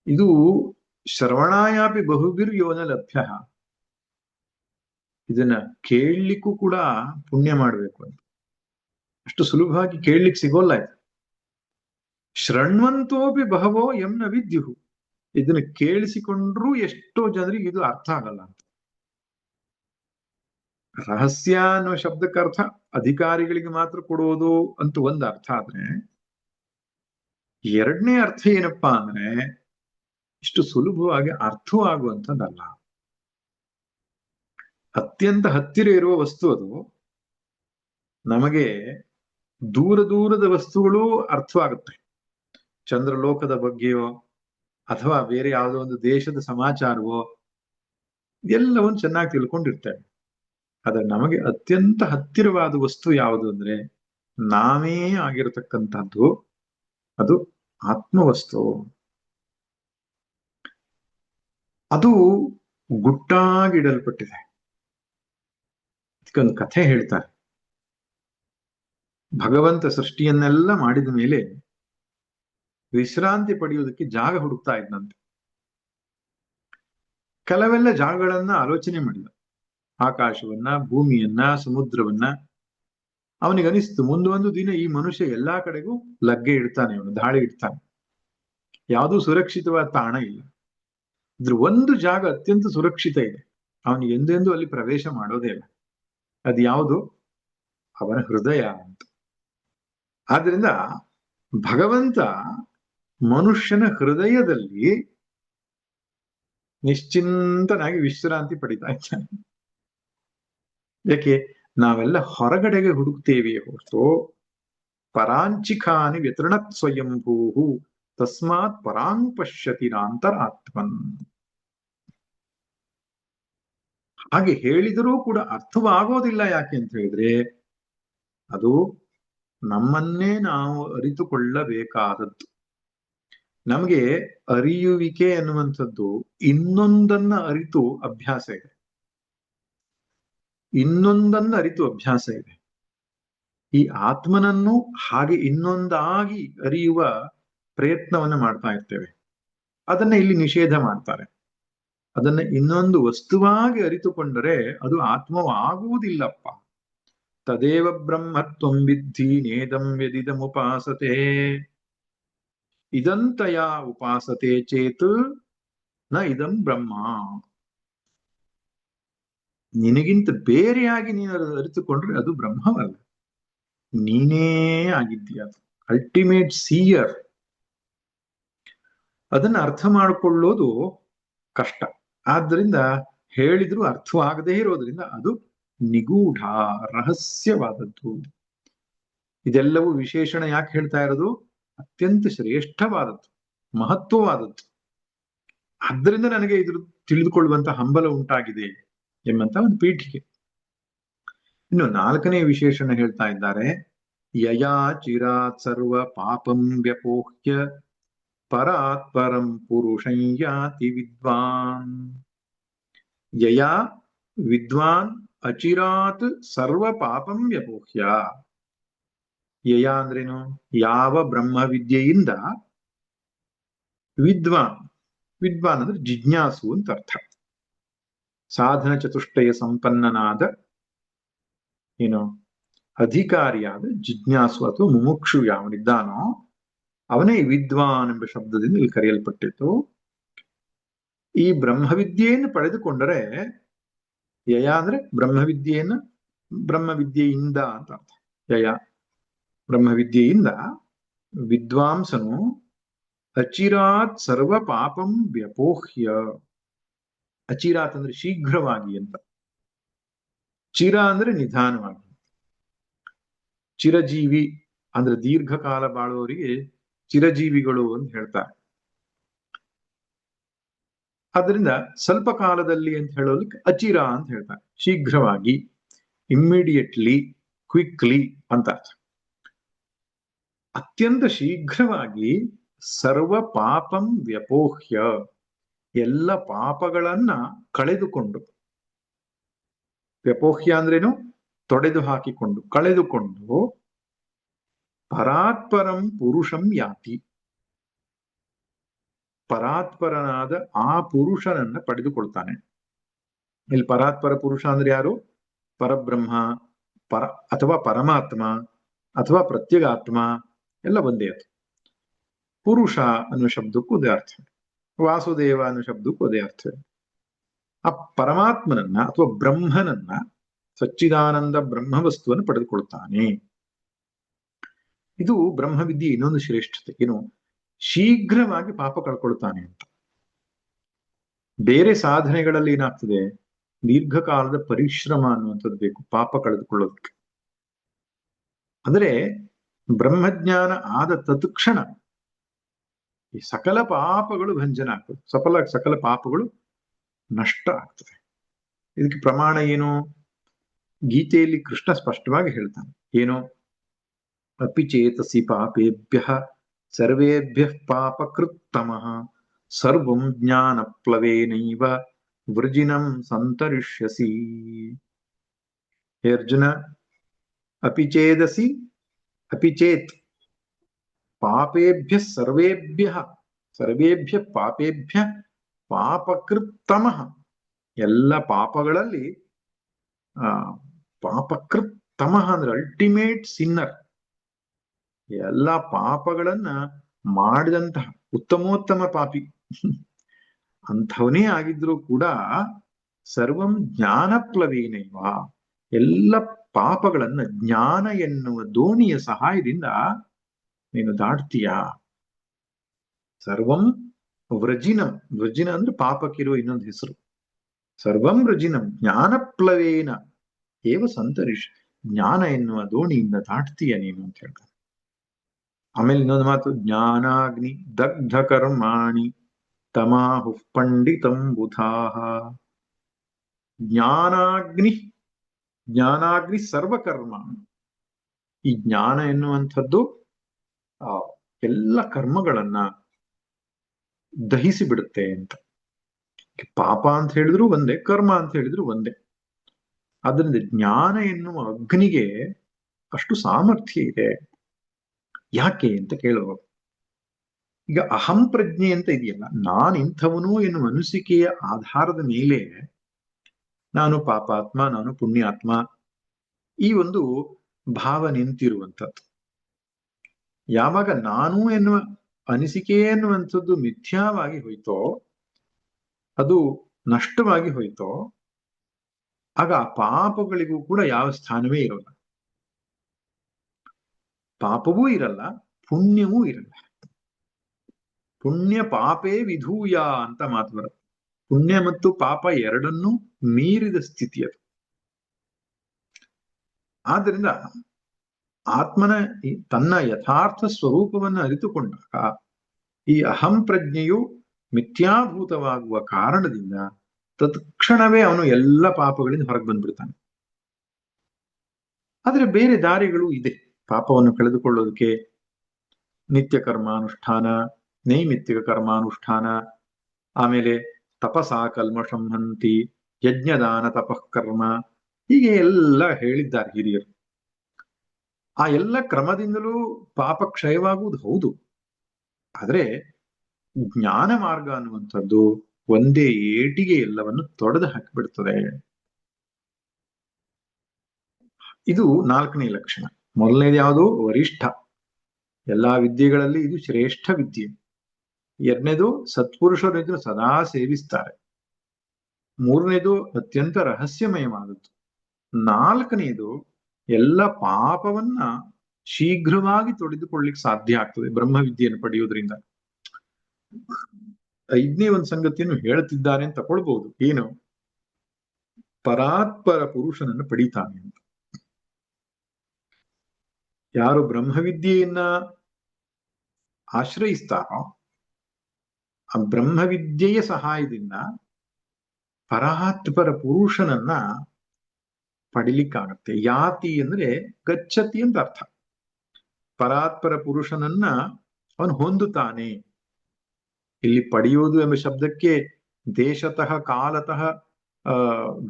ಇದು ಶ್ರವಣಾಯಾಪಿ ಬಹುಬಿರ್ಯೋ ನ ಲಭ್ಯ. ಇದನ್ನ ಕೇಳಲಿಕ್ಕೂ ಕೂಡ ಪುಣ್ಯ ಮಾಡಬೇಕು ಅಂತ, ಅಷ್ಟು ಸುಲಭವಾಗಿ ಕೇಳಲಿಕ್ಕೆ ಸಿಗೋಲ್ಲ ಇದು. ಶೃಣ್ವಂತೋಪಿ ಬಹವೋ ಯಂ ನ ವಿದ್ಯುಃ. ಇದನ್ನ ಕೇಳಿಸಿಕೊಂಡ್ರೂ ಎಷ್ಟೋ ಜನರಿಗೆ ಇದು ಅರ್ಥ ಆಗಲ್ಲ ಅಂತ. ರಹಸ್ಯ ಅನ್ನೋ ಶಬ್ದಕ್ಕೆ ಅರ್ಥ ಅಧಿಕಾರಿಗಳಿಗೆ ಮಾತ್ರ ಕೊಡುವುದು ಅಂತ ಒಂದು ಅರ್ಥ ಆದ್ರೆ, ಎರಡನೇ ಅರ್ಥ ಏನಪ್ಪಾ ಅಂದ್ರೆ ಇಷ್ಟು ಸುಲಭವಾಗಿ ಅರ್ಥವಾಗುವಂಥದ್ದಲ್ಲ. ಅತ್ಯಂತ ಹತ್ತಿರ ಇರುವ ವಸ್ತು ಅದು. ನಮಗೆ ದೂರ ದೂರದ ವಸ್ತುಗಳು ಅರ್ಥವಾಗುತ್ತೆ. ಚಂದ್ರಲೋಕದ ಬಗ್ಗೆಯೋ ಅಥವಾ ಬೇರೆ ಯಾವುದೋ ಒಂದು ದೇಶದ ಸಮಾಚಾರವೋ ಎಲ್ಲವನ್ನು ಚೆನ್ನಾಗಿ ತಿಳ್ಕೊಂಡಿರ್ತೇವೆ. ಆದ್ರೆ ನಮಗೆ ಅತ್ಯಂತ ಹತ್ತಿರವಾದ ವಸ್ತು ಯಾವುದು ಅಂದ್ರೆ ನಾವೇ ಆಗಿರತಕ್ಕಂಥದ್ದು, ಅದು ಆತ್ಮವಸ್ತು. ಅದು ಗುಟ್ಟಾಗಿಡಲ್ಪಟ್ಟಿದೆ. ಇದಕ್ಕೊಂದು ಕಥೆ ಹೇಳ್ತಾರೆ. ಭಗವಂತ ಸೃಷ್ಟಿಯನ್ನೆಲ್ಲ ಮಾಡಿದ ಮೇಲೆ ವಿಶ್ರಾಂತಿ ಪಡೆಯುವುದಕ್ಕೆ ಜಾಗ ಹುಡುಕ್ತಾ ಇದ್ದಂತೆ. ಕೆಲವೆಲ್ಲ ಜಾಗಗಳನ್ನ ಆಲೋಚನೆ ಮಾಡಿದ. ಆಕಾಶವನ್ನ, ಭೂಮಿಯನ್ನ, ಸಮುದ್ರವನ್ನ. ಅವನಿಗನಿಸ್ತು ಮುಂದೊಂದು ದಿನ ಈ ಮನುಷ್ಯ ಎಲ್ಲಾ ಕಡೆಗೂ ಲಗ್ಗೆ ಇಡ್ತಾನೆ, ಅವನು ದಾಳಿ ಇಡ್ತಾನೆ, ಯಾವುದೂ ಸುರಕ್ಷಿತವಾದ ತಾಣ ಇಲ್ಲ. ಇದ್ರ ಒಂದು ಜಾಗ ಅತ್ಯಂತ ಸುರಕ್ಷಿತ ಇದೆ, ಅವನಿಗೆ ಎಂದೆಂದೂ ಅಲ್ಲಿ ಪ್ರವೇಶ ಮಾಡೋದೇ ಇಲ್ಲ. ಅದು ಯಾವುದು? ಅವನ ಹೃದಯ ಅಂತ. ಆದ್ರಿಂದ ಭಗವಂತ ಮನುಷ್ಯನ ಹೃದಯದಲ್ಲಿ ನಿಶ್ಚಿಂತನಾಗಿ ವಿಶ್ರಾಂತಿ ಪಡಿತಾ ಇದ್ದಾನೆ. ಯಾಕೆ? ನಾವೆಲ್ಲ ಹೊರಗಡೆಗೆ ಹುಡುಕ್ತೇವೆ ಹೊರತು ಪರಾಂಚಿಖಾನಿ ವ್ಯತೃಣತ್ ಸ್ವಯಂಭೂ ತಸ್ಮಾತ್ ಪರಾಂಗ್ ಪಶ್ಯತಿರಾಂತರಾತ್ಮನ್. ಹಾಗೆ ಹೇಳಿದರೂ ಕೂಡ ಅರ್ಥವಾಗೋದಿಲ್ಲ. ಯಾಕೆ ಅಂತ ಹೇಳಿದ್ರೆ ಅದು ನಮ್ಮನ್ನೇ ನಾವು ಅರಿತುಕೊಳ್ಳಬೇಕಾದದ್ದು. ನಮಗೆ ಅರಿಯುವಿಕೆ ಅನ್ನುವಂಥದ್ದು ಇನ್ನೊಂದನ್ನ ಅರಿತು ಅಭ್ಯಾಸ ಇದೆ, ಇನ್ನೊಂದನ್ನ ಅರಿತು ಅಭ್ಯಾಸ ಇದೆ. ಈ ಆತ್ಮನನ್ನು ಹಾಗೆ ಇನ್ನೊಂದಾಗಿ ಅರಿಯುವ ಪ್ರಯತ್ನವನ್ನ ಮಾಡ್ತಾ ಇರ್ತೇವೆ. ಅದನ್ನ ಇಲ್ಲಿ ನಿಷೇಧ ಮಾಡ್ತಾರೆ. ಅದನ್ನ ಇನ್ನೊಂದು ವಸ್ತುವಾಗಿ ಅರಿತುಕೊಂಡರೆ ಅದು ಆತ್ಮವಾಗುವುದಿಲ್ಲಪ್ಪ. ತದೇವ ಬ್ರಹ್ಮತ್ವಂ ವಿದ್ಧಿ ನೇದಂ ವ್ಯದಿದಮುಪಾಸತೆ ಇದಂತಯ ಉಪಾಸತೆ ಚೇತ್ ನ ಇದಂ ಬ್ರಹ್ಮ. ನಿನಗಿಂತ ಬೇರೆಯಾಗಿ ನೀನು ಅರಿತುಕೊಂಡ್ರೆ ಅದು ಬ್ರಹ್ಮವಲ್ಲ, ನೀನೇ ಆಗಿದ್ದೀಯ. ಅದು ಅಲ್ಟಿಮೇಟ್ ಸೀಯರ್. ಅದನ್ನ ಅರ್ಥ ಮಾಡಿಕೊಳ್ಳೋದು ಕಷ್ಟ. ಆದ್ದರಿಂದ ಹೇಳಿದ್ರು ಅರ್ಥವಾಗದೇ ಇರೋದ್ರಿಂದ ಅದು ನಿಗೂಢ, ರಹಸ್ಯವಾದದ್ದು. ಇದೆಲ್ಲವೂ ವಿಶೇಷಣ ಯಾಕೆ ಹೇಳ್ತಾ ಇರೋದು? ಅತ್ಯಂತ ಶ್ರೇಷ್ಠವಾದದ್ದು, ಮಹತ್ವವಾದದ್ದು. ಆದ್ದರಿಂದ ನನಗೆ ಇದ್ರ ತಿಳಿದುಕೊಳ್ಳುವಂತ ಹಂಬಲ ಉಂಟಾಗಿದೆ ಎಂಬಂತ ಒಂದು ಪೀಠಿಕೆ. ಇನ್ನು ನಾಲ್ಕನೇ ವಿಶೇಷಣ ಹೇಳ್ತಾ ಇದ್ದಾರೆ, ಯಯಾ ಚಿರಾತ್ ಸರ್ವ ಪಾಪಂ ವ್ಯಪೋಹ್ಯ ಪರಾತ್ ಪರಂ ಪುರುಷಂ ಯಾತಿ ವಿದ್ವಾನ್. ಯಯಾ ವಿದ್ವಾನ್ ಅಚಿರಾತ್ ಸರ್ವ ಪಾಪಂ ವ್ಯಪೋಹ್ಯ. ಯಯ ಅಂದ್ರೇನು? ಯಾವ ಬ್ರಹ್ಮವಿದ್ಯೆಯಿಂದ ವಿದ್ವಾನ್, ವಿದ್ವಾನ್ ಅಂದ್ರೆ ಜಿಜ್ಞಾಸು ಅಂತ ಅರ್ಥ. ಸಾಧನ ಚತುಷ್ಟಯ ಸಂಪನ್ನನಾದ ಏನು ಅಧಿಕಾರಿಯಾದ ಜಿಜ್ಞಾಸು ಅಥವಾ ಮುಮುಕ್ಷು ಯಾವನಿದ್ದಾನೋ ಅವನೇ ವಿದ್ವಾನ್ ಎಂಬ ಶಬ್ದದಿಂದ ಇಲ್ಲಿ ಕರೆಯಲ್ಪಟ್ಟಿತ್ತು. ಈ ಬ್ರಹ್ಮವಿದ್ಯೆಯನ್ನು ಪಡೆದುಕೊಂಡರೆ, ಯಯ ಅಂದ್ರೆ ಬ್ರಹ್ಮವಿದ್ಯೆಯಿಂದ ಅಂತ ಅರ್ಥ. ಯಯ ಬ್ರಹ್ಮವಿದ್ಯೆಯಿಂದ ವಿದ್ವಾಂಸನು ಅಚಿರಾತ್ ಸರ್ವ ಪಾಪಂ ವ್ಯಪೋಹ್ಯ. ಅಚಿರಾತ್ ಅಂದ್ರೆ ಶೀಘ್ರವಾಗಿ ಅಂತ, ಚಿರ ಅಂದ್ರೆ ನಿಧಾನವಾಗಿ. ಚಿರಜೀವಿ ಅಂದ್ರೆ ದೀರ್ಘಕಾಲ ಬಾಳುವವರಿಗೆ ಚಿರಜೀವಿಗಳು ಅಂತ ಹೇಳ್ತಾರೆ. ಅದರಿಂದ ಸ್ವಲ್ಪ ಕಾಲದಲ್ಲಿ ಅಂತ ಹೇಳೋದಕ್ಕೆ ಅಚಿರ ಅಂತ ಹೇಳ್ತಾರೆ. ಶೀಘ್ರವಾಗಿ, ಇಮ್ಮಿಡಿಯೇಟ್ಲಿ, ಕ್ವಿಕ್ಲಿ ಅಂತ ಅರ್ಥ. ಅತ್ಯಂತ ಶೀಘ್ರವಾಗಿ ಸರ್ವ ಪಾಪಂ ವ್ಯಪೋಹ್ಯ, ಎಲ್ಲ ಪಾಪಗಳನ್ನ ಕಳೆದುಕೊಂಡು. ವ್ಯಪೋಹ್ಯ ಅಂದ್ರೇನು? ತೊಡೆದು ಹಾಕಿಕೊಂಡು, ಕಳೆದುಕೊಂಡು. ಪರಾತ್ಪರಂ ಪುರುಷಂ ಯಾತಿ, ಪರಾತ್ಪರನಾದ ಆ ಪುರುಷನನ್ನ ಪಡೆದುಕೊಳ್ತಾನೆ. ಇಲ್ಲಿ ಪರಾತ್ಪರ ಪುರುಷ ಅಂದ್ರೆ ಯಾರು? ಪರಬ್ರಹ್ಮ, ಅಥವಾ ಪರಮಾತ್ಮ ಅಥವಾ ಪ್ರತ್ಯಗಾತ್ಮ ಎಲ್ಲ ಒಂದೇ ಅದು. ಪುರುಷ ಅನ್ನೋ ಶಬ್ದಕ್ಕೂ ಅದೇ ಅರ್ಥ, ವಾಸುದೇವ ಅನ್ನೋ ಶಬ್ದಕ್ಕೂ ಅದೇ ಅರ್ಥ. ಆ ಪರಮಾತ್ಮನನ್ನ ಅಥವಾ ಬ್ರಹ್ಮನನ್ನ, ಸಚ್ಚಿದಾನಂದ ಬ್ರಹ್ಮವಸ್ತುವನ್ನು ಪಡೆದುಕೊಳ್ತಾನೆ. ಇದು ಬ್ರಹ್ಮವಿದ್ಯೆ ಇನ್ನೊಂದು ಶ್ರೇಷ್ಠತೆ. ಏನು? ಶೀಘ್ರವಾಗಿ ಪಾಪ ಕಳ್ಕೊಳ್ತಾನೆ ಅಂತ. ಬೇರೆ ಸಾಧನೆಗಳಲ್ಲಿ ಏನಾಗ್ತದೆ? ದೀರ್ಘಕಾಲದ ಪರಿಶ್ರಮ ಅನ್ನುವಂಥದ್ದು ಬೇಕು ಪಾಪ ಕಳೆದುಕೊಳ್ಳೋದಕ್ಕೆ. ಅಂದ್ರೆ ಬ್ರಹ್ಮಜ್ಞಾನ ಆದ ತತ್ಕ್ಷಣ ಈ ಸಕಲ ಪಾಪಗಳು ಭಂಜನ ಆಗ್ತದೆ, ಸಕಲ ಪಾಪಗಳು ನಷ್ಟ ಆಗ್ತದೆ. ಇದಕ್ಕೆ ಪ್ರಮಾಣ ಏನು? ಗೀತೆಯಲ್ಲಿ ಕೃಷ್ಣ ಸ್ಪಷ್ಟವಾಗಿ ಹೇಳ್ತಾನೆ. ಏನು? ಅಪಿ ಚೇತಸಿ ಪಾಪೇಭ್ಯ ಸರ್ವೇಭ್ಯ ಪಾಪಕೃತ್ತಮಃ ಸರ್ವಂ ಜ್ಞಾನ ಪ್ಲವೇನೈವ ವೃಜಿನಂ ಸಂತರಿಷ್ಯಸಿ. ಹೇ ಅರ್ಜುನ, ಅಪಿ ಚೇತ್ ಪಾಪೇಭ್ಯ ಸರ್ವೇಭ್ಯ ಪಾಪೇಭ್ಯ ಪಾಪಕೃತ್ತಮಃ, ಎಲ್ಲ ಪಾಪಗಳಲ್ಲಿ ಪಾಪಕೃತ್ತಮಃ ಅಂದ್ರೆ ಅಲ್ಟಿಮೇಟ್ ಸಿನ್ನರ್, ಎಲ್ಲ ಪಾಪಗಳನ್ನ ಮಾಡಿದಂತಹ ಉತ್ತಮೋತ್ತಮ ಪಾಪಿ ಅಂಥವನೇ ಆಗಿದ್ರೂ ಕೂಡ ಸರ್ವಂ ಜ್ಞಾನಪ್ಲವೇನೈವ, ಎಲ್ಲ ಪಾಪಗಳನ್ನ ಜ್ಞಾನ ಎನ್ನುವ ದೋಣಿಯ ಸಹಾಯದಿಂದ ನೀನು ದಾಟ್ತೀಯಾ. ಸರ್ವಂ ವ್ರಜಿನಂ, ವ್ರಜಿನ ಅಂದ್ರೆ ಪಾಪಕ್ಕಿರುವ ಇನ್ನೊಂದು ಹೆಸರು. ಸರ್ವಂ ವ್ರಜಿನಂ ಜ್ಞಾನಪ್ಲವೇನ ಏವ ಸಂತರಿಷ್, ಜ್ಞಾನ ಎನ್ನುವ ದೋಣಿಯಿಂದ ದಾಟ್ತೀಯ ನೀನು ಅಂತ ಹೇಳ್ತಾರೆ. ಆಮೇಲೆ ಇನ್ನೊಂದು ಮಾತು, ಜ್ಞಾನಾಗ್ನಿ ದಗ್ಧ ಕರ್ಮಾಣಿ ತಮಾಹು ಪಂಡಿತಂ ಬುಧಾಹ. ಜ್ಞಾನಾಗ್ನಿ ಸರ್ವಕರ್ಮ, ಈ ಜ್ಞಾನ ಎನ್ನುವಂಥದ್ದು ಎಲ್ಲ ಕರ್ಮಗಳನ್ನ ದಹಿಸಿ ಬಿಡುತ್ತೆ ಅಂತ. ಪಾಪ ಅಂತ ಹೇಳಿದ್ರು ಒಂದೇ, ಕರ್ಮ ಅಂತ ಹೇಳಿದ್ರು ಒಂದೇ. ಅದರಿಂದ ಜ್ಞಾನ ಎನ್ನುವ ಅಗ್ನಿಗೆ ಅಷ್ಟು ಸಾಮರ್ಥ್ಯ ಇದೆ. ಯಾಕೆ ಅಂತ ಕೇಳುವ. ಈಗ ಅಹಂ ಪ್ರಜ್ಞೆ ಅಂತ ಇದೆಯಲ್ಲ, ನಾನು ಇಂಥವನು ಎನ್ನುವ ಅನಿಸಿಕೆಯ ಆಧಾರದ ಮೇಲೆ ನಾನು ಪಾಪಾತ್ಮ, ನಾನು ಪುಣ್ಯಾತ್ಮ, ಈ ಒಂದು ಭಾವ ನಿಂತಿರುವಂಥದ್ದು. ಯಾವಾಗ ನಾನು ಎನ್ನುವ ಅನಿಸಿಕೆ ಎನ್ನುವಂಥದ್ದು ಮಿಥ್ಯಾವಾಗಿ ಹೋಯ್ತೋ, ಅದು ನಷ್ಟವಾಗಿ ಹೋಯ್ತೋ, ಆಗ ಆ ಪಾಪಗಳಿಗೂ ಕೂಡ ಯಾವ ಸ್ಥಾನವೇ ಇರೋಲ್ಲ. ಪಾಪವೂ ಇರಲ್ಲ, ಪುಣ್ಯವೂ ಇರಲ್ಲ. ಪುಣ್ಯ ಪಾಪೇ ವಿಧೂಯ ಅಂತ ಮಾತು ಬರುತ್ತೆ. ಪುಣ್ಯ ಮತ್ತು ಪಾಪ ಎರಡನ್ನೂ ಮೀರಿದ ಸ್ಥಿತಿ ಅದು. ಆದ್ದರಿಂದ ಆತ್ಮನ ತನ್ನ ಯಥಾರ್ಥ ಸ್ವರೂಪವನ್ನು ಅರಿತುಕೊಂಡಾಗ ಈ ಅಹಂ ಪ್ರಜ್ಞೆಯು ಮಿಥ್ಯಾಭೂತವಾಗುವ ಕಾರಣದಿಂದ ತತ್ಕ್ಷಣವೇ ಅವನು ಎಲ್ಲ ಪಾಪಗಳಿಂದ ಹೊರಗೆ ಬಂದ್ಬಿಡ್ತಾನೆ. ಆದ್ರೆ ಬೇರೆ ದಾರಿಗಳು ಇದೆ. ಪಾಪವನ್ನು ಕಳೆದುಕೊಳ್ಳೋದಕ್ಕೆ ನಿತ್ಯ ಕರ್ಮಾನುಷ್ಠಾನ, ನೈಮಿತ್ತಿಕ ಕರ್ಮಾನುಷ್ಠಾನ, ಆಮೇಲೆ ತಪಸಾ ಕಲ್ಮಷಂ ಹಂತಿ, ಯಜ್ಞದಾನ ತಪಃ ಕರ್ಮ, ಹೀಗೆ ಎಲ್ಲ ಹೇಳಿದ್ದಾರೆ ಹಿರಿಯರು. ಆ ಎಲ್ಲ ಕ್ರಮದಿಂದಲೂ ಪಾಪ ಕ್ಷಯವಾಗುವುದು ಹೌದು. ಆದ್ರೆ ಜ್ಞಾನ ಮಾರ್ಗ ಅನ್ನುವಂಥದ್ದು ಒಂದೇ ಏಟಿಗೆ ಎಲ್ಲವನ್ನು ತೊಡೆದು ಹಾಕಿಬಿಡ್ತದೆ. ಇದು 4ನೇ ಲಕ್ಷಣ. ಮೊದಲನೇದು ಯಾವುದು? ವರಿಷ್ಠ. ಎಲ್ಲಾ ವಿದ್ಯೆಗಳಲ್ಲಿ ಇದು ಶ್ರೇಷ್ಠ ವಿದ್ಯೆ. 2ನೇದು ಸತ್ಪುರುಷರು ಇದನ್ನು ಸದಾ ಸೇವಿಸ್ತಾರೆ. 3ನೇದು ಅತ್ಯಂತ ರಹಸ್ಯಮಯವಾದದ್ದು. 4ನೇದು ಎಲ್ಲ ಪಾಪವನ್ನ ಶೀಘ್ರವಾಗಿ ತೊಡೆದುಕೊಳ್ಳಿಕ್ಕೆ ಸಾಧ್ಯ ಆಗ್ತದೆ ಬ್ರಹ್ಮವಿದ್ಯೆಯನ್ನು ಪಡೆಯುವುದರಿಂದ. 5ನೇ ಒಂದು ಸಂಗತಿಯನ್ನು ಹೇಳುತ್ತಿದ್ದಾರೆ ಅಂತ ತಗೊಳ್ಬಹುದು. ಏನು? ಪರಾತ್ಪರ ಪುರುಷನನ್ನು ಪಡೀತಾನೆ ಅಂತ. ಯಾರು ಬ್ರಹ್ಮವಿದ್ಯೆಯನ್ನ ಆಶ್ರಯಿಸ್ತಾರೋ ಆ ಬ್ರಹ್ಮವಿದ್ಯೆಯ ಸಹಾಯದಿಂದ ಪರಾತ್ಪರ ಪುರುಷನನ್ನ ಪಡಿಲಿಕ್ಕಾಗತ್ತೆ. ಯಾತಿ ಅಂದ್ರೆ ಗಚ್ಚತಿ ಅಂತ ಅರ್ಥ. ಪರಾತ್ಪರ ಪುರುಷನನ್ನ ಅವನು ಹೊಂದುತ್ತಾನೆ. ಇಲ್ಲಿ ಪಡೆಯುವುದು ಎಂಬ ಶಬ್ದಕ್ಕೆ ದೇಶತಃ ಕಾಲತಃ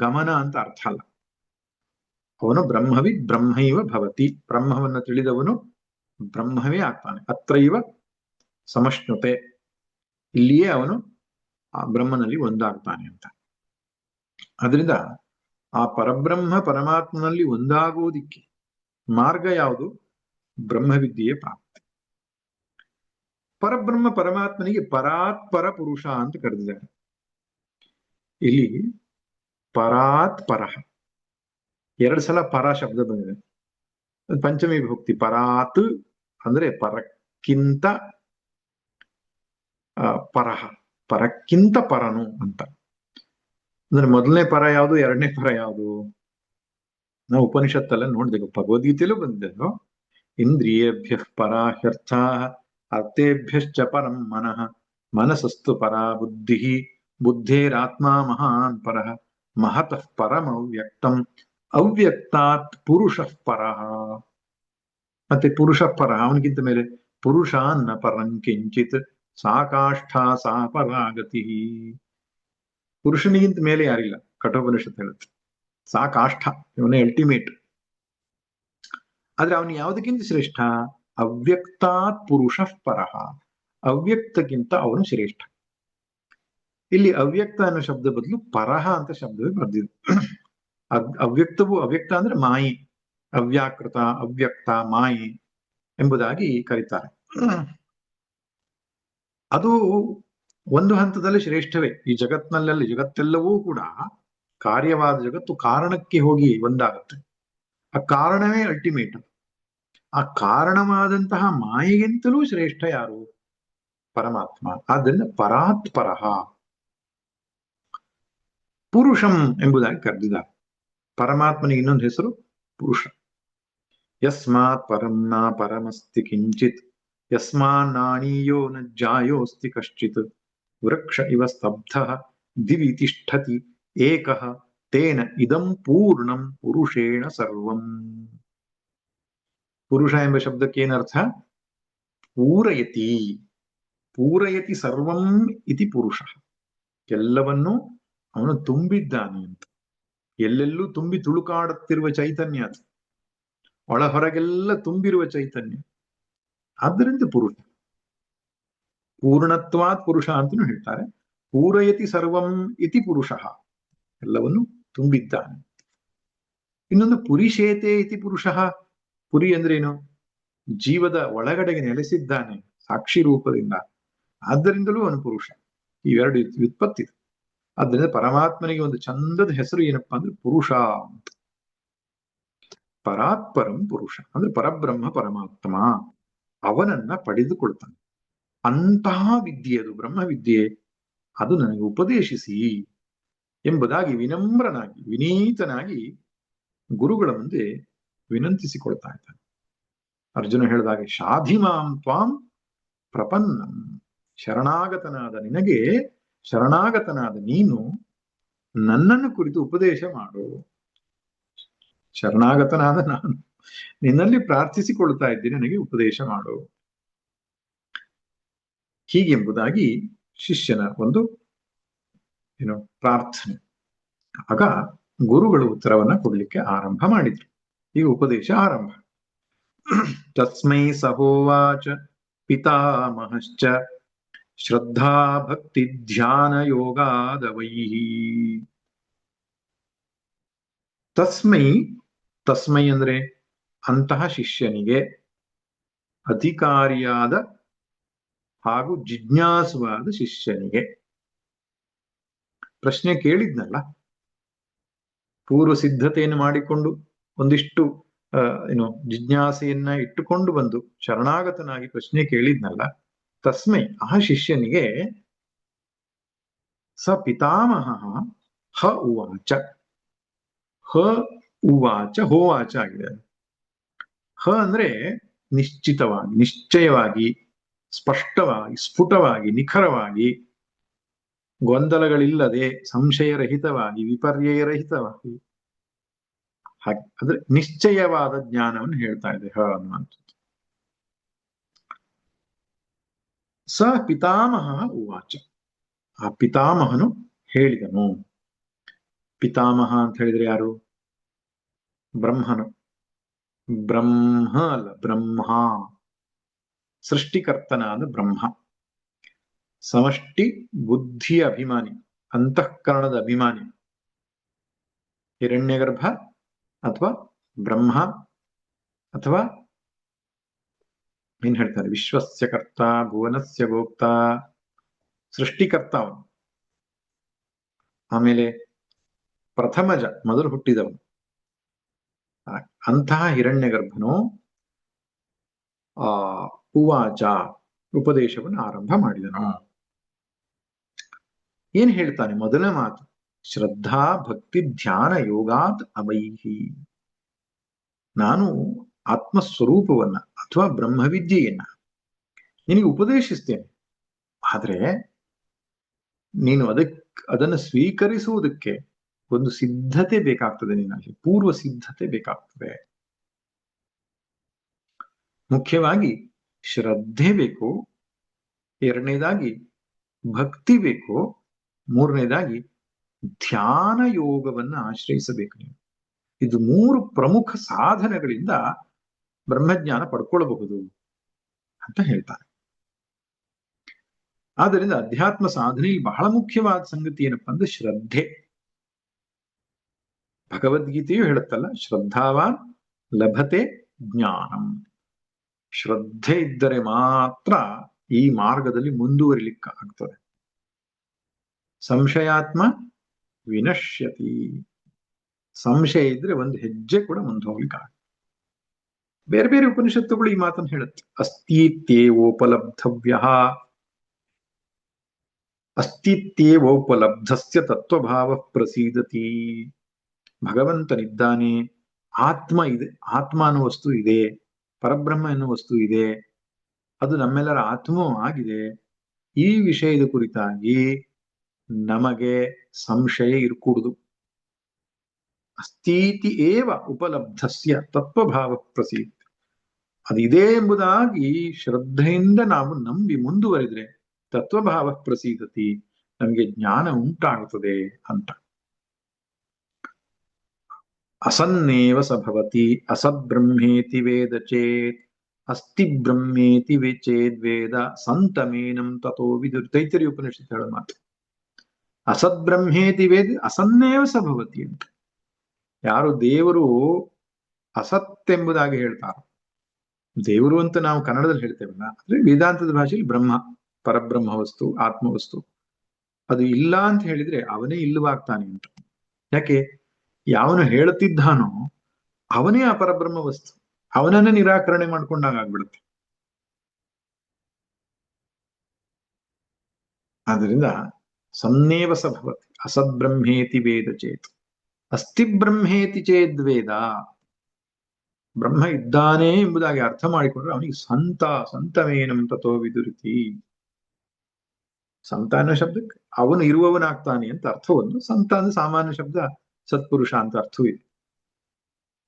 ಗಮನ ಅಂತ ಅರ್ಥ ಅಲ್ಲ. ಅವನು ಬ್ರಹ್ಮವಿದ್ ಬ್ರಹ್ಮೈವ ಭವತಿ. ಬ್ರಹ್ಮವನ್ನು ತಿಳಿದವನು ಬ್ರಹ್ಮವೇ ಆಗ್ತಾನೆ. ಅತ್ರೈವ ಸಮಷ್ಣುತೆ, ಇಲ್ಲಿಯೇ ಅವನು ಆ ಬ್ರಹ್ಮನಲ್ಲಿ ಒಂದಾಗ್ತಾನೆ ಅಂತ. ಅದರಿಂದ ಆ ಪರಬ್ರಹ್ಮ ಪರಮಾತ್ಮನಲ್ಲಿ ಒಂದಾಗುವುದಿಕ್ಕೆ ಮಾರ್ಗ ಯಾವುದು? ಬ್ರಹ್ಮವಿದ್ಯೆಯ ಪ್ರಾಪ್ತಿ. ಪರಬ್ರಹ್ಮ ಪರಮಾತ್ಮನಿಗೆ ಪರಾತ್ಪರ ಪುರುಷ ಅಂತ ಕರೆದಿದ್ದಾರೆ. ಇಲ್ಲಿ ಪರಾತ್ ಪರಹ 2 ಸಲ ಪರ ಶಬ್ದ ಬಂದಿದೆ. ಪಂಚಮಿ ವಿಭಕ್ತಿ. ಪರಾತ್ ಅಂದ್ರೆ ಪರಕ್ಕಿಂತ ಪರಹ, ಪರಕ್ಕಿಂತ ಪರನು ಅಂತ. ಅಂದ್ರೆ ಮೊದಲನೇ ಪರ ಯಾವುದು, 2ನೇ ಪರ ಯಾವುದು? ನಾವು ಉಪನಿಷತ್ತಲ್ಲ ನೋಡ್ಬೇಕು, ಭಗವದ್ಗೀತೆಯಲ್ಲೂ ಬಂದಿದ್ದು. ಇಂದ್ರಿಯೇಭ್ಯ ಪರಾಹ್ಯರ್ಥ ಅರ್ಥೇಭ್ಯಶ್ಚ ಪರಂ ಮನಃ ಮನಸಸ್ತು ಪರಾ ಬುದ್ಧಿ ಬುದ್ಧೇರಾತ್ಮ ಮಹಾನ್ ಪರಃ ಮಹತಃ ಪರಮವ್ಯಕ್ತಂ ಅವ್ಯಕ್ತಾತ್ ಪುರುಷಃ ಪರಃ. ಮತ್ತೆ ಪುರುಷ ಪರ, ಅವನಿಗಿಂತ ಮೇಲೆ ಪುರುಷಾನ್ನ ಪರಂ ಕಿಂಚಿತ್ ಸಾಕಾಷ್ಠಾ ಸಾ ಪರಾಗತಿ. ಪುರುಷನಿಗಿಂತ ಮೇಲೆ ಯಾರಿಲ್ಲ, ಕಠೋಪನಿಷತ್ ಹೇಳುತ್ತೆ. ಸಾಕಾಷ್ಠ, ಇವನೇ ಅಲ್ಟಿಮೇಟ್. ಆದ್ರೆ ಅವನು ಯಾವುದಕ್ಕಿಂತ ಶ್ರೇಷ್ಠ? ಅವ್ಯಕ್ತಾತ್ ಪುರುಷಃ ಪರಃ. ಅವ್ಯಕ್ತಕ್ಕಿಂತ ಅವನು ಶ್ರೇಷ್ಠ. ಇಲ್ಲಿ ಅವ್ಯಕ್ತ ಅನ್ನೋ ಶಬ್ದ ಬದಲು ಪರಹ ಅಂತ ಶಬ್ದವೇ ಬರ್ದಿದೆ. ಅವ್ಯಕ್ತವು, ಅವ್ಯಕ್ತ ಅಂದ್ರೆ ಮಾಯಿ, ಅವ್ಯಾಕೃತ, ಅವ್ಯಕ್ತ, ಮಾಯಿ ಎಂಬುದಾಗಿ ಕರೀತಾರೆ. ಅದು ಒಂದು ಹಂತದಲ್ಲಿ ಶ್ರೇಷ್ಠವೇ. ಈ ಜಗತ್ತೆಲ್ಲವೂ ಕೂಡ ಕಾರ್ಯವಾದ ಜಗತ್ತು ಕಾರಣಕ್ಕೆ ಹೋಗಿ ಒಂದಾಗುತ್ತೆ. ಆ ಕಾರಣವೇ ಅಲ್ಟಿಮೇಟ್. ಆ ಕಾರಣವಾದಂತಹ ಮಾಯೆಗಿಂತಲೂ ಶ್ರೇಷ್ಠ ಯಾರು? ಪರಮಾತ್ಮ. ಆದ್ದರಿಂದ ಪರಾತ್ಪರಃ ಪುರುಷಂ ಎಂಬುದಾಗಿ ಕರೆದಿದ್ದಾರೆ. ಪರಮಾತ್ಮನಿಗೆ ಇನ್ನೊಂದು ಹೆಸರು ಪುರುಷ. ಯಸ್ಮಾತ್ ಪರಂ ನ ಪರಮಸ್ತಿ ಕಿಂಚಿತ್ ಯಸ್ಮಾನ್ನಾಣೀಯೋ ನ ಜಾಯೋಸ್ತಿ ಕಶ್ಚಿತ್ ವೃಕ್ಷ ಇವ ಸ್ತಬ್ಧಃ ದಿವಿ ತಿಷ್ಠತಿ ಏಕಃ ತೇನ ಇದಂ ಪೂರ್ಣಂ ಪುರುಷೇಣ ಸರ್ವಂ. ಪುರುಷ ಎಂಬ ಶಬ್ದಕ್ಕೆ ಏನರ್ಥ? ಪೂರಯತಿ. ಪೂರಯತಿ ಸರ್ವಂ ಇತಿ ಪುರುಷ. ಎಲ್ಲವನ್ನೂ ಅವನು ತುಂಬಿದ್ದಾನೆ ಅಂತ. ಎಲ್ಲೆಲ್ಲೂ ತುಂಬಿ ತುಳುಕಾಡುತ್ತಿರುವ ಚೈತನ್ಯ ಅದು. ಒಳ ಹೊರಗೆಲ್ಲ ತುಂಬಿರುವ ಚೈತನ್ಯ. ಆದ್ದರಿಂದ ಪುರುಷ. ಪೂರ್ಣತ್ವಾತ್ ಪುರುಷ ಅಂತಲೂ ಹೇಳ್ತಾರೆ. ಪೂರಯತಿ ಸರ್ವಂ ಇತಿ ಪುರುಷ. ಎಲ್ಲವನ್ನು ತುಂಬಿದ್ದಾನೆ. ಇನ್ನೊಂದು ಪುರಿಶೇತೆ ಇತಿ ಪುರುಷ. ಪುರಿ ಅಂದ್ರೇನು? ಜೀವದ ಒಳಗಡೆಗೆ ನೆಲೆಸಿದ್ದಾನೆ ಸಾಕ್ಷಿ ರೂಪದಿಂದ. ಆದ್ದರಿಂದಲೂ ಅವನು ಪುರುಷ. ಇವೆರಡು ವ್ಯುತ್ಪತ್ತಿ. ಆದ್ದರಿಂದ ಪರಮಾತ್ಮನಿಗೆ ಒಂದು ಚಂದದ ಹೆಸರು ಏನಪ್ಪಾ ಅಂದ್ರೆ ಪುರುಷ ಅಂತ. ಪರಾತ್ಪರಂ ಪುರುಷ ಅಂದ್ರೆ ಪರಬ್ರಹ್ಮ ಪರಮಾತ್ಮ ಅವನನ್ನ ಪಡೆದುಕೊಳ್ತಾನೆ. ಅಂತಹ ವಿದ್ಯೆ ಅದು, ಬ್ರಹ್ಮವಿದ್ಯೆ, ಅದು ನನಗೆ ಉಪದೇಶಿಸಿ ಎಂಬುದಾಗಿ ವಿನಮ್ರನಾಗಿ ವಿನೀತನಾಗಿ ಗುರುಗಳ ಮುಂದೆ ವಿನಂತಿಸಿಕೊಳ್ತಾ ಇದ್ದಾನೆ. ಅರ್ಜುನ ಹೇಳಿದಾಗೆ ಶಾಧಿಮಾಂ ತ್ವಾಂ ಪ್ರಪನ್ನಂ. ಶರಣಾಗತನಾದ ನಿನಗೆ, ಶರಣಾಗತನಾದ ನೀನು ನನ್ನನ್ನು ಕುರಿತು ಉಪದೇಶ ಮಾಡು. ಶರಣಾಗತನಾದ ನಾನು ನಿನ್ನಲ್ಲಿ ಪ್ರಾರ್ಥಿಸಿಕೊಳ್ತಾ ಇದ್ದೀನಿ, ನನಗೆ ಉಪದೇಶ ಮಾಡು. ಹೀಗೆಂಬುದಾಗಿ ಶಿಷ್ಯನ ಒಂದು ಪ್ರಾರ್ಥನೆ. ಆಗ ಗುರುಗಳು ಉತ್ತರವನ್ನ ಕೊಡ್ಲಿಕ್ಕೆ ಆರಂಭ ಮಾಡಿದ್ರು. ಈಗ ಉಪದೇಶ ಆರಂಭ. ತಸ್ಮೈ ಸಹೋವಾಚ ಪಿತಾಮಹಶ್ಚ ಶ್ರದ್ಧಾ ಭಕ್ತಿ ಧ್ಯಾನ ಯೋಗಾದವೈಹಿ. ತಸ್ಮೈ ಅಂದ್ರೆ ಅಂತಹ ಶಿಷ್ಯನಿಗೆ, ಅಧಿಕಾರಿಯಾದ ಹಾಗೂ ಜಿಜ್ಞಾಸುವಾದ ಶಿಷ್ಯನಿಗೆ. ಪ್ರಶ್ನೆ ಕೇಳಿದ್ನಲ್ಲ, ಪೂರ್ವ ಸಿದ್ಧತೆಯನ್ನು ಮಾಡಿಕೊಂಡು ಒಂದಿಷ್ಟು ಜಿಜ್ಞಾಸೆಯನ್ನ ಇಟ್ಟುಕೊಂಡು ಬಂದು ಶರಣಾಗತನಾಗಿ ಪ್ರಶ್ನೆ ಕೇಳಿದ್ನಲ್ಲ, ತಸ್ಮೈ ಆ ಶಿಷ್ಯನಿಗೆ ಸ ಪಿತಾಮಹ ಹ ಉವಾಚ. ಹ ಉವಾಚ ಹೋವಾಚ ಆಗಿದೆ. ಹ ಅಂದ್ರೆ ನಿಶ್ಚಿತವಾಗಿ, ನಿಶ್ಚಯವಾಗಿ, ಸ್ಪಷ್ಟವಾಗಿ, ಸ್ಫುಟವಾಗಿ, ನಿಖರವಾಗಿ, ಗೊಂದಲಗಳಿಲ್ಲದೆ, ಸಂಶಯರಹಿತವಾಗಿ, ವಿಪರ್ಯಯರಹಿತವಾಗಿ, ಹಾಗೆ ಅಂದ್ರೆ ನಿಶ್ಚಯವಾದ ಜ್ಞಾನವನ್ನು ಹೇಳ್ತಾ ಇದೆ ಹ ಅನ್ನುವಂಥದ್ದು. ಸ ಪಿತಾಮಹ ಉವಾಚ, ಆ ಪಿತಾಮಹನು ಹೇಳಿದನು. ಪಿತಾಮಹ ಅಂತ ಹೇಳಿದ್ರೆ ಯಾರು? ಬ್ರಹ್ಮನು. ಬ್ರಹ್ಮ ಅಲ್ಲ, ಬ್ರಹ್ಮ. ಸೃಷ್ಟಿಕರ್ತನಾದ ಬ್ರಹ್ಮ. ಸಮಷ್ಟಿ ಬುದ್ಧಿಯ ಅಭಿಮಾನಿ, ಅಂತಃಕರಣದ ಅಭಿಮಾನಿ. ಹಿರಣ್ಯಗರ್ಭ ಅಥವಾ ಬ್ರಹ್ಮ ಅಥವಾ ಏನ್ ಹೇಳ್ತಾರೆ, ವಿಶ್ವಸ್ಯ ಕರ್ತ, ಭುವನಸ್ಯ ಭೋಕ್ತ, ಸೃಷ್ಟಿಕರ್ತ ಅವನು. ಆಮೇಲೆ ಪ್ರಥಮಜ, ಮೊದಲು ಹುಟ್ಟಿದವನು. ಅಂತಹ ಹಿರಣ್ಯಗರ್ಭನು ಉವಾಚ, ಉಪದೇಶವನ್ನು ಆರಂಭ ಮಾಡಿದನು. ಏನ್ ಹೇಳ್ತಾನೆ? ಮೊದಲ ಮಾತು, ಶ್ರದ್ಧಾ ಭಕ್ತಿ ಧ್ಯಾನ ಯೋಗಾತ್ ಅವೈಹಿ. ನಾನು ಆತ್ಮಸ್ವರೂಪವನ್ನ ಅಥವಾ ಬ್ರಹ್ಮವಿದ್ಯೆಯನ್ನ ನಿನಗೆ ಉಪದೇಶಿಸ್ತೇನೆ. ಆದ್ರೆ ನೀನು ಅದನ್ನು ಸ್ವೀಕರಿಸುವುದಕ್ಕೆ ಒಂದು ಸಿದ್ಧತೆ ಬೇಕಾಗ್ತದೆ, ನಿನ್ನಲ್ಲಿ ಪೂರ್ವ ಸಿದ್ಧತೆ ಬೇಕಾಗ್ತದೆ. ಮುಖ್ಯವಾಗಿ ಶ್ರದ್ಧೆ ಬೇಕು, ಎರಡನೇದಾಗಿ ಭಕ್ತಿ ಬೇಕು, ಮೂರನೇದಾಗಿ ಧ್ಯಾನ ಯೋಗವನ್ನ ಆಶ್ರಯಿಸಬೇಕು ನೀವು. ಇದು ಮೂರು ಪ್ರಮುಖ ಸಾಧನಗಳಿಂದ ಬ್ರಹ್ಮಜ್ಞಾನ ಪಡ್ಕೊಳ್ಳಬಹುದು ಅಂತ ಹೇಳ್ತಾರೆ. ಆದ್ದರಿಂದ ಅಧ್ಯಾತ್ಮ ಸಾಧನೆಯಲ್ಲಿ ಬಹಳ ಮುಖ್ಯವಾದ ಸಂಗತಿ ಏನಪ್ಪಾ ಅಂದ್ರೆ ಶ್ರದ್ಧೆ. ಭಗವದ್ಗೀತೆಯು ಹೇಳುತ್ತಲ್ಲ, ಶ್ರದ್ಧಾವಾನ್ ಲಭತೆ ಜ್ಞಾನಂ. ಶ್ರದ್ಧೆ ಇದ್ದರೆ ಮಾತ್ರ ಈ ಮಾರ್ಗದಲ್ಲಿ ಮುಂದುವರಿಲಿಕ್ಕಾಗ್ತದೆ. ಸಂಶಯಾತ್ಮ ವಿನಶ್ಯತಿ. ಸಂಶಯ ಇದ್ರೆ ಒಂದು ಹೆಜ್ಜೆ ಕೂಡ ಮುಂದೆ ಹೋಗ್ಲಿಕ್ಕಾಗ. ಬೇರೆ ಬೇರೆ ಉಪನಿಷತ್ತುಗಳು ಈ ಮಾತನ್ನು ಹೇಳುತ್ತೆ. ಅಸ್ತಿತ್ಯೇವೋಪಲಬ್ಧವ್ಯ, ಅಸ್ತಿತ್ಯೇವೋಪಲಬ್ಧಸ್ಯ ತತ್ವಭಾವ ಪ್ರಸೀದತಿ. ಭಗವಂತನಿದ್ದಾನೆ, ಆತ್ಮ ಇದೆ, ಆತ್ಮ ಅನ್ನೋ ವಸ್ತು ಇದೆ, ಪರಬ್ರಹ್ಮ ಎನ್ನುವ ವಸ್ತು ಇದೆ, ಅದು ನಮ್ಮೆಲ್ಲರ ಆತ್ಮವೂ ಆಗಿದೆ. ಈ ವಿಷಯದ ಕುರಿತಾಗಿ ನಮಗೆ ಸಂಶಯ ಇರಕೂಡುದು. ಅಸ್ತೀತಿ ಏವ ಉಪಲಬ್ಧಸ್ಯ ತತ್ವಭಾವ ಪ್ರಸೀದ. ಅದಿದೆ ಎಂಬುದಾಗಿ ಶ್ರದ್ಧೆಯಿಂದ ನಾವು ನಂಬಿ ಮುಂದುವರಿದ್ರೆ ತತ್ವಭಾವ ಪ್ರಸೀದತಿ, ನಮಗೆ ಜ್ಞಾನ ಉಂಟಾಗುತ್ತದೆ ಅಂತ. ಅಸನ್ನೇವ ಸಭವತಿ ಅಸದ್ಬ್ರಹ್ಮೇತಿ ವೇದ ಚೇತ್ ಅಸ್ತಿ ಬ್ರಹ್ಮೇತಿ ಚೇದ್ವೇದ ಸಂತಮೇನಂ ತಥೋ ವಿದುರ್. ತೈತರಿಯ ಉಪನಿಷತ್ತು ಹೇಳೋ ಮಾತು. ಅಸದ್ಬ್ರಹ್ಮೇತಿ ವೇದ ಅಸನ್ನೇವ ಸಭವತಿ ಅಂತ. ಯಾರು ದೇವರು ಅಸತ್ತೆಂಬುದಾಗಿ ಹೇಳ್ತಾರೋ, ದೇವರು ಅಂತ ನಾವು ಕನ್ನಡದಲ್ಲಿ ಹೇಳ್ತೇವಲ್ಲ, ಅಂದ್ರೆ ವೇದಾಂತದ ಭಾಷೆಯಲ್ಲಿ ಬ್ರಹ್ಮ, ಪರಬ್ರಹ್ಮ ವಸ್ತು, ಆತ್ಮವಸ್ತು, ಅದು ಇಲ್ಲ ಅಂತ ಹೇಳಿದ್ರೆ ಅವನೇ ಇಲ್ಲವಾಗ್ತಾನೆ ಅಂತ. ಯಾಕೆ? ಯಾವನು ಹೇಳುತ್ತಿದ್ದಾನೋ ಅವನೇ ಆ ಪರಬ್ರಹ್ಮ ವಸ್ತು, ಅವನನ್ನ ನಿರಾಕರಣೆ ಮಾಡ್ಕೊಂಡಾಗ ಆಗ್ಬಿಡುತ್ತೆ. ಆದ್ರಿಂದ ಸನ್ನೇವ ಸಭವತಿ ಅಸದ್ಬ್ರಹ್ಮೇತಿ ವೇದ ಚೇತ್ ಅಸ್ತಿ ಬ್ರಹ್ಮೇತಿ ಚೇದ್ವೇದ. ಬ್ರಹ್ಮ ಇದ್ದಾನೆ ಎಂಬುದಾಗಿ ಅರ್ಥ ಮಾಡಿಕೊಂಡ್ರೆ ಅವನಿಗೆ ಸಂತಮೇನಂ ತಥೋ ವಿದುರಿತಿ. ಸಂತ ಅನ್ನೋ ಶಬ್ದಕ್ಕೆ ಅವನು ಇರುವವನಾಗ್ತಾನೆ ಅಂತ ಅರ್ಥ ಒಂದು. ಸಂತ ಅಂದ್ರೆ ಸಾಮಾನ್ಯ ಶಬ್ದ, ಸತ್ಪುರುಷ ಅಂತ ಅರ್ಥವೂ ಇದೆ.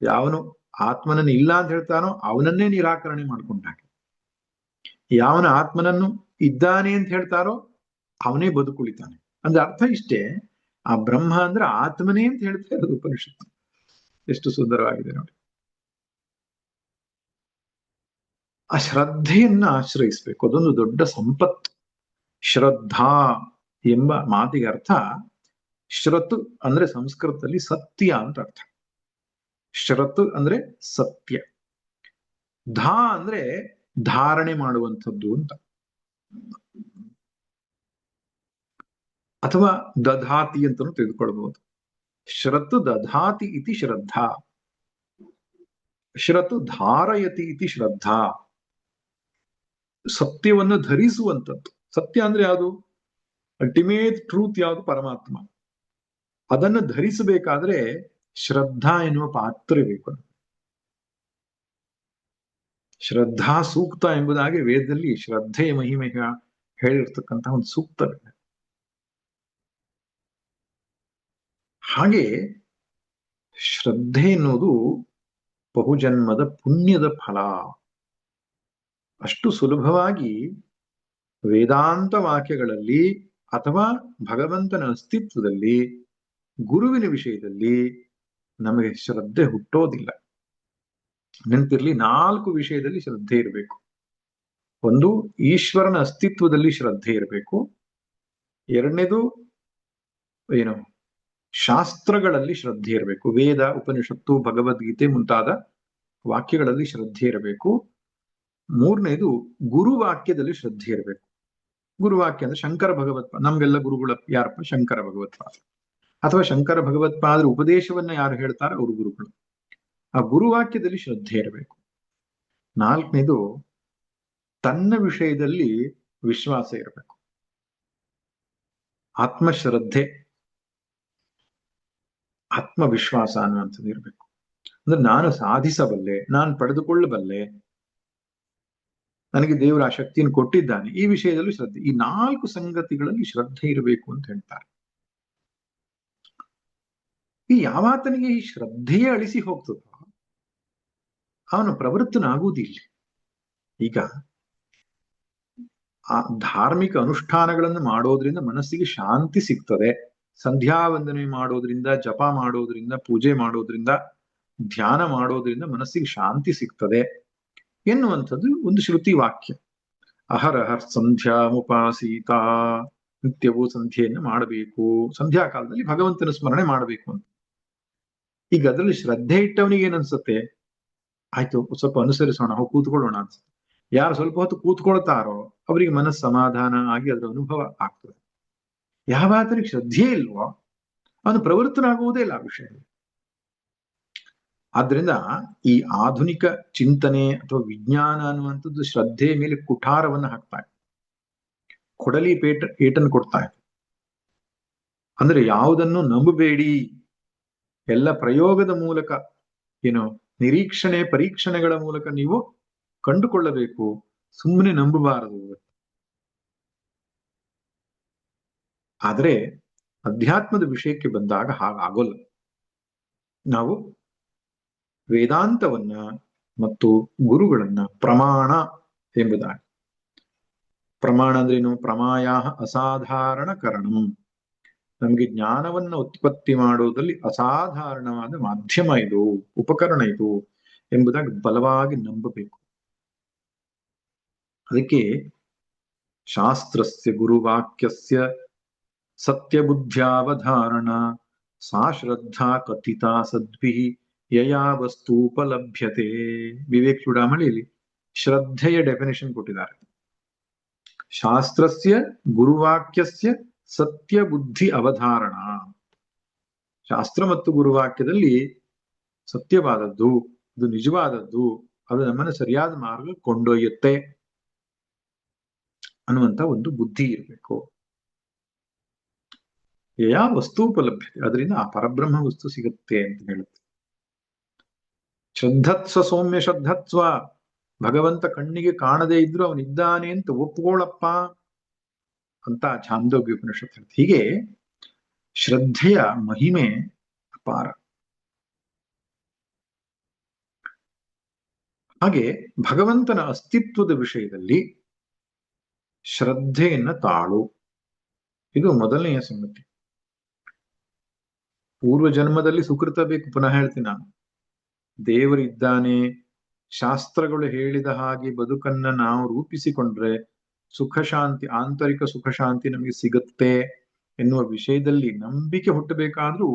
ಯಾವನು ಆತ್ಮನನ್ನು ಇಲ್ಲ ಅಂತ ಹೇಳ್ತಾನೋ ಅವನನ್ನೇ ನಿರಾಕರಣೆ ಮಾಡ್ಕೊಂಡಾಗೆ. ಯಾವನ ಆತ್ಮನನ್ನು ಇದ್ದಾನೆ ಅಂತ ಹೇಳ್ತಾರೋ ಅವನೇ ಬದುಕುಳಿತಾನೆ. ಅಂದ್ರೆ ಅರ್ಥ ಇಷ್ಟೇ, ಆ ಬ್ರಹ್ಮ ಅಂದ್ರೆ ಆತ್ಮನೇ ಅಂತ ಹೇಳ್ತಾ ಇರೋದು ಉಪನಿಷತ್ತು. ಎಷ್ಟು ಸುಂದರವಾಗಿದೆ ನೋಡಿ. ಆ ಶ್ರದ್ಧೆಯನ್ನ ಆಶ್ರಯಿಸ್ಬೇಕು, ಅದೊಂದು ದೊಡ್ಡ ಸಂಪತ್ತು. ಶ್ರದ್ಧಾ ಎಂಬ ಮಾತಿಗೆ ಅರ್ಥ, ಶ್ರತ್ ಅಂದ್ರೆ ಸಂಸ್ಕೃತದಲ್ಲಿ ಸತ್ಯ ಅಂತ ಅರ್ಥ. ಶ್ರತ್ ಅಂದ್ರೆ ಸತ್ಯ, ಧಾ ಅಂದ್ರೆ ಧಾರಣೆ ಮಾಡುವಂಥದ್ದು ಅಂತ, ಅಥವಾ ದಧಾತಿ ಅಂತಲೂ ತೆಗೆದುಕೊಳ್ಬಹುದು. ಶ್ರತ್ ದಧಾತಿ ಇತಿ ಶ್ರದ್ಧಾ, ಶ್ರತ್ ಧಾರಯತಿ ಇತಿ ಶ್ರದ್ಧಾ. ಸತ್ಯವನ್ನು ಧರಿಸುವಂಥದ್ದು. ಸತ್ಯ ಅಂದ್ರೆ ಯಾವುದು? ಅಲ್ಟಿಮೇಟ್ ಟ್ರೂತ್ ಯಾವುದು? ಪರಮಾತ್ಮ. ಅದನ್ನು ಧರಿಸಬೇಕಾದ್ರೆ ಶ್ರದ್ಧಾ ಎನ್ನುವ ಪಾತ್ರ ಬೇಕು. ಶ್ರದ್ಧಾ ಸೂಕ್ತ ಎಂಬುದಾಗಿ ವೇದದಲ್ಲಿ ಶ್ರದ್ಧೆಯ ಮಹಿಮೆ ಹೇಳಿರ್ತಕ್ಕಂತಹ ಒಂದು ಸೂಕ್ತವಿದೆ. ಹಾಗೆ ಶ್ರದ್ಧೆ ಎನ್ನುವುದು ಬಹುಜನ್ಮದ ಪುಣ್ಯದ ಫಲ. ಅಷ್ಟು ಸುಲಭವಾಗಿ ವೇದಾಂತ ವಾಕ್ಯಗಳಲ್ಲಿ ಅಥವಾ ಭಗವಂತನ ಅಸ್ತಿತ್ವದಲ್ಲಿ, ಗುರುವಿನ ವಿಷಯದಲ್ಲಿ ನಮಗೆ ಶ್ರದ್ಧೆ ಹುಟ್ಟೋದಿಲ್ಲ. ನೆನಪಿರ್ಲಿ, 4 ವಿಷಯದಲ್ಲಿ ಶ್ರದ್ಧೆ ಇರಬೇಕು. ಒಂದು, ಈಶ್ವರನ ಅಸ್ತಿತ್ವದಲ್ಲಿ ಶ್ರದ್ಧೆ ಇರಬೇಕು. ಎರಡನೇದು ಏನು, ಶಾಸ್ತ್ರಗಳಲ್ಲಿ ಶ್ರದ್ಧೆ ಇರಬೇಕು. ವೇದ, ಉಪನಿಷತ್ತು, ಭಗವದ್ಗೀತೆ ಮುಂತಾದ ವಾಕ್ಯಗಳಲ್ಲಿ ಶ್ರದ್ಧೆ ಇರಬೇಕು. ಮೂರನೇದು, ಗುರುವಾಕ್ಯದಲ್ಲಿ ಶ್ರದ್ಧೆ ಇರಬೇಕು. ಗುರುವಾಕ್ಯ ಅಂದ್ರೆ ಶಂಕರ ಭಗವತ್ಪಾದ. ನಮ್ಗೆಲ್ಲ ಗುರುಗಳ ಯಾರಪ್ಪ? ಶಂಕರ ಭಗವತ್ಪಾದ. ಅಥವಾ ಶಂಕರ ಭಗವತ್ಪಾದರ ಉಪದೇಶವನ್ನ ಯಾರು ಹೇಳ್ತಾರೋ ಅವರು ಗುರುಗಳು. ಆ ಗುರುವಾಕ್ಯದಲ್ಲಿ ಶ್ರದ್ಧೆ ಇರಬೇಕು. ನಾಲ್ಕನೇದು, ತನ್ನ ವಿಷಯದಲ್ಲಿ ವಿಶ್ವಾಸ ಇರಬೇಕು. ಆತ್ಮಶ್ರದ್ಧೆ, ಆತ್ಮವಿಶ್ವಾಸ ಅನ್ನುವಂಥದ್ದು ಇರಬೇಕು. ಅಂದ್ರೆ ನಾನು ಸಾಧಿಸಬಲ್ಲೆ, ನಾನು ಪಡೆದುಕೊಳ್ಳಬಲ್ಲೆ, ನನಗೆ ದೇವರು ಆ ಶಕ್ತಿಯನ್ನು ಕೊಟ್ಟಿದ್ದಾನೆ, ಈ ವಿಷಯದಲ್ಲೂ ಶ್ರದ್ಧೆ. ಈ 4 ಸಂಗತಿಗಳಲ್ಲಿ ಶ್ರದ್ಧೆ ಇರಬೇಕು ಅಂತ ಹೇಳ್ತಾರೆ. ಈ ಯಾವಾತನಿಗೆ ಈ ಶ್ರದ್ಧೆಯೇ ಅಳಿಸಿ ಹೋಗ್ತದೋ ಅವನು ಪ್ರವೃತ್ತನಾಗುವುದಿಲ್ಲ. ಈಗ ಆ ಧಾರ್ಮಿಕ ಅನುಷ್ಠಾನಗಳನ್ನು ಮಾಡೋದ್ರಿಂದ ಮನಸ್ಸಿಗೆ ಶಾಂತಿ ಸಿಗ್ತದೆ. ಸಂಧ್ಯಾ ವಂದನೆ ಮಾಡೋದ್ರಿಂದ, ಜಪ ಮಾಡೋದ್ರಿಂದ, ಪೂಜೆ ಮಾಡೋದ್ರಿಂದ, ಧ್ಯಾನ ಮಾಡೋದ್ರಿಂದ ಮನಸ್ಸಿಗೆ ಶಾಂತಿ ಸಿಗ್ತದೆ ಎನ್ನುವಂಥದ್ದು ಒಂದು ಶ್ರುತಿ ವಾಕ್ಯ. ಅಹರಹರ್ ಸಂಧ್ಯಾ ಮುಪಾಸೀತಾ, ನಿತ್ಯವೂ ಸಂಧ್ಯೆಯನ್ನು ಮಾಡಬೇಕು, ಸಂಧ್ಯಾ ಕಾಲದಲ್ಲಿ ಭಗವಂತನ ಸ್ಮರಣೆ ಮಾಡಬೇಕು ಅಂತ. ಈಗ ಅದರಲ್ಲಿ ಶ್ರದ್ಧೆ ಇಟ್ಟವನಿಗೆ ಏನನ್ಸುತ್ತೆ? ಆಯ್ತು, ಸ್ವಲ್ಪ ಅನುಸರಿಸೋಣ, ಹೋಗಿ ಕೂತ್ಕೊಳ್ಳೋಣ ಅನ್ಸುತ್ತೆ. ಯಾರು ಸ್ವಲ್ಪ ಹೊತ್ತು ಕೂತ್ಕೊಳ್ತಾರೋ ಅವರಿಗೆ ಮನಸ್ಸು ಸಮಾಧಾನ ಆಗಿ ಅದರ ಅನುಭವ ಆಗ್ತದೆ. ಯಾವಾತನಿಗೆ ಶ್ರದ್ಧೆ ಇಲ್ವೋ ಅವನು ಪ್ರವೃತ್ತನಾಗುವುದೇ ಇಲ್ಲ ಆ ವಿಷಯದಲ್ಲಿ. ಆದ್ರಿಂದ ಈ ಆಧುನಿಕ ಚಿಂತನೆ ಅಥವಾ ವಿಜ್ಞಾನ ಅನ್ನುವಂಥದ್ದು ಶ್ರದ್ಧೆಯ ಮೇಲೆ ಕುಠಾರವನ್ನು ಹಾಕ್ತಾ ಇದೆ, ಕೊಡಲಿ ಏಟನ್ನು ಕೊಡ್ತಾ ಇದೆ. ಅಂದ್ರೆ ಯಾವುದನ್ನು ನಂಬಬೇಡಿ, ಎಲ್ಲ ಪ್ರಯೋಗದ ಮೂಲಕ, ಏನು ನಿರೀಕ್ಷಣೆ ಪರೀಕ್ಷಣೆಗಳ ಮೂಲಕ ನೀವು ಕಂಡುಕೊಳ್ಳಬೇಕು, ಸುಮ್ಮನೆ ನಂಬಬಾರದು. ಆದರೆ ಅಧ್ಯಾತ್ಮದ ವಿಷಯಕ್ಕೆ ಬಂದಾಗ ಹಾಗಾಗೋಲ್ಲ. ನಾವು ವೇದಾಂತವನ್ನ ಮತ್ತು ಗುರುಗಳನ್ನ ಪ್ರಮಾಣ ಎಂಬುದಾಗಿ, ಪ್ರಮಾಣ ಅಂದ್ರೇನು? ಪ್ರಮಾಯ ಅಸಾಧಾರಣ ಕರಣಂ, ನಮಗೆ ಜ್ಞಾನವನ್ನ ಉತ್ಪತ್ತಿ ಮಾಡುವುದರಲ್ಲಿ ಅಸಾಧಾರಣವಾದ ಮಾಧ್ಯಮ ಇದು, ಉಪಕರಣ ಇದು ಎಂಬುದಾಗಿ ಬಲವಾಗಿ ನಂಬಬೇಕು. ಅದಕ್ಕೆ ಶಾಸ್ತ್ರಸ್ಯ ಗುರುವಾಕ್ಯಸ್ಯ ಸತ್ಯಬುದ್ಧ್ಯಾವಧಾರಣ ಸಾ ಶ್ರದ್ಧಾ ಕಥಿತಾ ಸದ್ಭಿಃ ಯಯಾ ವಸ್ತೂಪಲಭ್ಯತೆ. ವಿವೇಕ್ ಚೂಡಾಮಣಿಯಲ್ಲಿ ಶ್ರದ್ಧೆಯ ಡೆಫಿನೇಷನ್ ಕೊಟ್ಟಿದ್ದಾರೆ. ಶಾಸ್ತ್ರಸ್ಯ ಗುರುವಾಕ್ಯಸ್ಯ ಸತ್ಯ ಬುದ್ಧಿ ಅವಧಾರಣ. ಶಾಸ್ತ್ರ ಮತ್ತು ಗುರುವಾಕ್ಯದಲ್ಲಿ ಸತ್ಯವಾದದ್ದು, ಅದು ನಿಜವಾದದ್ದು, ಅದು ನಮ್ಮನ್ನು ಸರಿಯಾದ ಮಾರ್ಗ ಕೊಂಡೊಯ್ಯುತ್ತೆ ಅನ್ನುವಂತ ಒಂದು ಬುದ್ಧಿ ಇರಬೇಕು. ಯಾ ವಸ್ತೂಪಲಭ್ಯತೆ, ಅದರಿಂದ ಆ ಪರಬ್ರಹ್ಮ ವಸ್ತು ಸಿಗುತ್ತೆ ಅಂತ ಹೇಳುತ್ತೆ. ಶ್ರದ್ಧತ್ವ ಸೌಮ್ಯ ಶ್ರದ್ಧತ್ವ, ಭಗವಂತ ಕಣ್ಣಿಗೆ ಕಾಣದೇ ಇದ್ರು ಅವನಿದ್ದಾನೆ ಅಂತ ಒಪ್ಕೊಳ್ಳಪ್ಪ ಅಂತ ಛಾಂದೋಗ್ಯ ಉಪನಿಷತ್ತು ಹೇಳುತ್ತೆ. ಹೀಗೆ ಶ್ರದ್ಧೆಯ ಮಹಿಮೆ ಅಪಾರ. ಹಾಗೆ ಭಗವಂತನ ಅಸ್ತಿತ್ವದ ವಿಷಯದಲ್ಲಿ ಶ್ರದ್ಧೆಯನ್ನ ತಾಳು. ಇದು ಮೊದಲನೆಯ ಸಂಗತಿ. ಪೂರ್ವ ಜನ್ಮದಲ್ಲಿ ಸುಕೃತ ಬೇಕು. ಪುನಃ ಹೇಳ್ತೀನಿ ನಾನು, ದೇವರಿದ್ದಾನೆ, ಶಾಸ್ತ್ರಗಳು ಹೇಳಿದ ಹಾಗೆ ಬದುಕನ್ನ ನಾವು ರೂಪಿಸಿಕೊಂಡ್ರೆ ಸುಖ ಶಾಂತಿ, ಆಂತರಿಕ ಸುಖ ಶಾಂತಿ ನಮಗೆ ಸಿಗುತ್ತೆ ಎನ್ನುವ ವಿಷಯದಲ್ಲಿ ನಂಬಿಕೆ ಹುಟ್ಟಬೇಕಾದ್ರೂ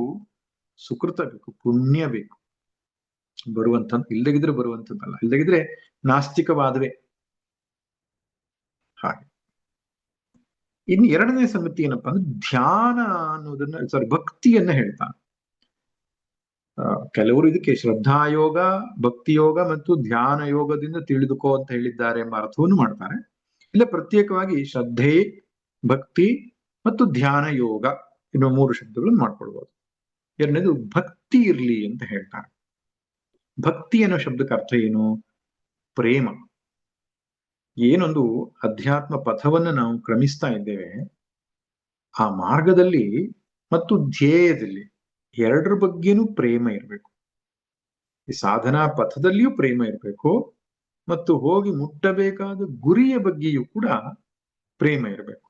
ಸುಕೃತ ಬೇಕು, ಪುಣ್ಯ ಬೇಕು. ಇಲ್ಲದಿದ್ರೆ ಬರುವಂಥದ್ದಲ್ಲ, ಇಲ್ಲದಿದ್ರೆ ನಾಸ್ತಿಕವಾದವೇ. ಹಾಗೆ ಇನ್ನು ಎರಡನೇ ಸಂಗತಿ ಏನಪ್ಪಾ ಅಂದ್ರೆ ಧ್ಯಾನ ಅನ್ನೋದನ್ನ, ಭಕ್ತಿಯನ್ನ ಹೇಳ್ತಾನೆ. ಕೆಲವರು ಇದಕ್ಕೆ ಶ್ರದ್ಧಾಯೋಗ, ಭಕ್ತಿ ಯೋಗ ಮತ್ತು ಧ್ಯಾನ ಯೋಗದಿಂದ ತಿಳಿದುಕೋ ಅಂತ ಹೇಳಿದ್ದಾರೆ ಎಂಬ ಅರ್ಥವನ್ನು ಮಾಡ್ತಾರೆ. ಇಲ್ಲ ಪ್ರತ್ಯೇಕವಾಗಿ ಶ್ರದ್ಧೆ, ಭಕ್ತಿ ಮತ್ತು ಧ್ಯಾನ ಯೋಗ ಎನ್ನುವ 3 ಶಬ್ದಗಳನ್ನು ಮಾಡ್ಕೊಳ್ಬಹುದು. ಎರಡನೇದು ಭಕ್ತಿ ಇರ್ಲಿ ಅಂತ ಹೇಳ್ತಾರೆ. ಭಕ್ತಿ ಅನ್ನೋ ಶಬ್ದಕ್ಕೆ ಅರ್ಥ ಏನು? ಪ್ರೇಮ. ಏನೊಂದು ಅಧ್ಯಾತ್ಮ ಪಥವನ್ನು ನಾವು ಕ್ರಮಿಸ್ತಾ ಇದ್ದೇವೆ, ಆ ಮಾರ್ಗದಲ್ಲಿ ಮತ್ತು ಧ್ಯೇಯದಲ್ಲಿ ಎರಡರ ಬಗ್ಗೆನೂ ಪ್ರೇಮ ಇರಬೇಕು. ಈ ಸಾಧನಾ ಪಥದಲ್ಲಿಯೂ ಪ್ರೇಮ ಇರಬೇಕು, ಮತ್ತು ಹೋಗಿ ಮುಟ್ಟಬೇಕಾದ ಗುರಿಯ ಬಗ್ಗೆಯೂ ಕೂಡ ಪ್ರೇಮ ಇರಬೇಕು.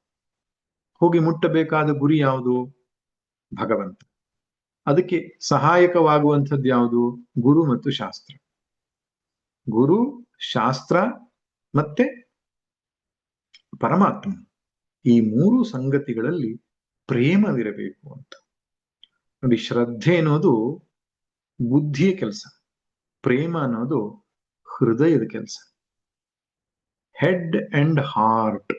ಹೋಗಿ ಮುಟ್ಟಬೇಕಾದ ಗುರಿ ಯಾವುದು? ಭಗವಂತ. ಅದಕ್ಕೆ ಸಹಾಯಕವಾಗುವಂಥದ್ದು ಯಾವುದು? ಗುರು ಮತ್ತು ಶಾಸ್ತ್ರ. ಗುರು, ಶಾಸ್ತ್ರ ಮತ್ತೆ ಪರಮಾತ್ಮ, ಈ 3 ಸಂಗತಿಗಳಲ್ಲಿ ಪ್ರೇಮವಿರಬೇಕು ಅಂತ ನೋಡಿ. ಶ್ರದ್ಧೆ ಅನ್ನೋದು ಬುದ್ಧಿಯ ಕೆಲಸ, ಪ್ರೇಮ ಅನ್ನೋದು ಹೃದಯದ ಕೆಲಸ. ಹೆಡ್ ಅಂಡ್ ಹಾರ್ಟ್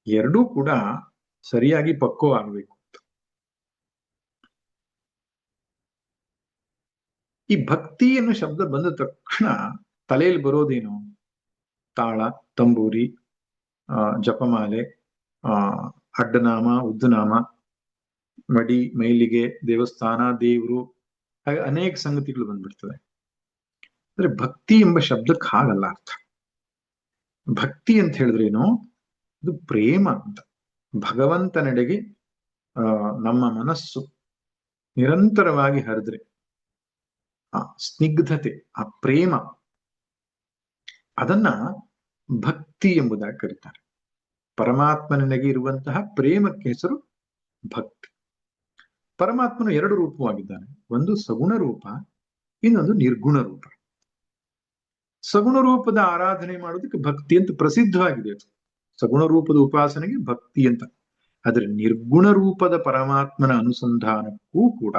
ಎರಡೂ ಕೂಡ ಸರಿಯಾಗಿ ಪಕ್ವವಾಗಬೇಕು. ಈ ಭಕ್ತಿ ಅನ್ನೋ ಶಬ್ದ ಬಂದ ತಕ್ಷಣ ತಲೆಯಲ್ಲಿ ಬರೋದೇನು? ತಾಳ, ತಂಬೂರಿ, ಜಪಮಾಲೆ, ಅಡ್ಡನಾಮ, ಉದ್ದನಾಮ, ಮಡಿ, ಮೈಲಿಗೆ, ದೇವಸ್ಥಾನ, ದೇವರು, ಹಾಗೆ ಅನೇಕ ಸಂಗತಿಗಳು ಬಂದ್ಬಿಡ್ತದೆ. ಅಂದ್ರೆ ಭಕ್ತಿ ಎಂಬ ಶಬ್ದಕ್ಕೆ ಹಾಗಲ್ಲ ಅರ್ಥ. ಭಕ್ತಿ ಅಂತ ಹೇಳಿದ್ರೇನು? ಇದು ಪ್ರೇಮ ಅಂತ. ಭಗವಂತನೆಡೆಗೆ ನಮ್ಮ ಮನಸ್ಸು ನಿರಂತರವಾಗಿ ಹರಿದ್ರೆ ಆ ಸ್ನಿಗ್ಧತೆ, ಆ ಪ್ರೇಮ, ಅದನ್ನ ಭಕ್ತಿ ಎಂಬುದಾಗಿ ಕರೀತಾರೆ. ಪರಮಾತ್ಮನಿಗೆ ಇರುವಂತಹ ಪ್ರೇಮಕ್ಕೆ ಹೆಸರು ಭಕ್ತಿ. ಪರಮಾತ್ಮನು 2 ರೂಪವಾಗಿದ್ದಾನೆ. ಒಂದು ಸಗುಣ ರೂಪ, ಇನ್ನೊಂದು ನಿರ್ಗುಣ ರೂಪ. ಸಗುಣ ರೂಪದ ಆರಾಧನೆ ಮಾಡೋದಕ್ಕೆ ಭಕ್ತಿ ಅಂತ ಪ್ರಸಿದ್ಧವಾಗಿದೆ. ಅದು ಸಗುಣ ರೂಪದ ಉಪಾಸನೆಗೆ ಭಕ್ತಿ ಅಂತ. ಆದ್ರೆ ನಿರ್ಗುಣ ರೂಪದ ಪರಮಾತ್ಮನ ಅನುಸಂಧಾನಕ್ಕೂ ಕೂಡ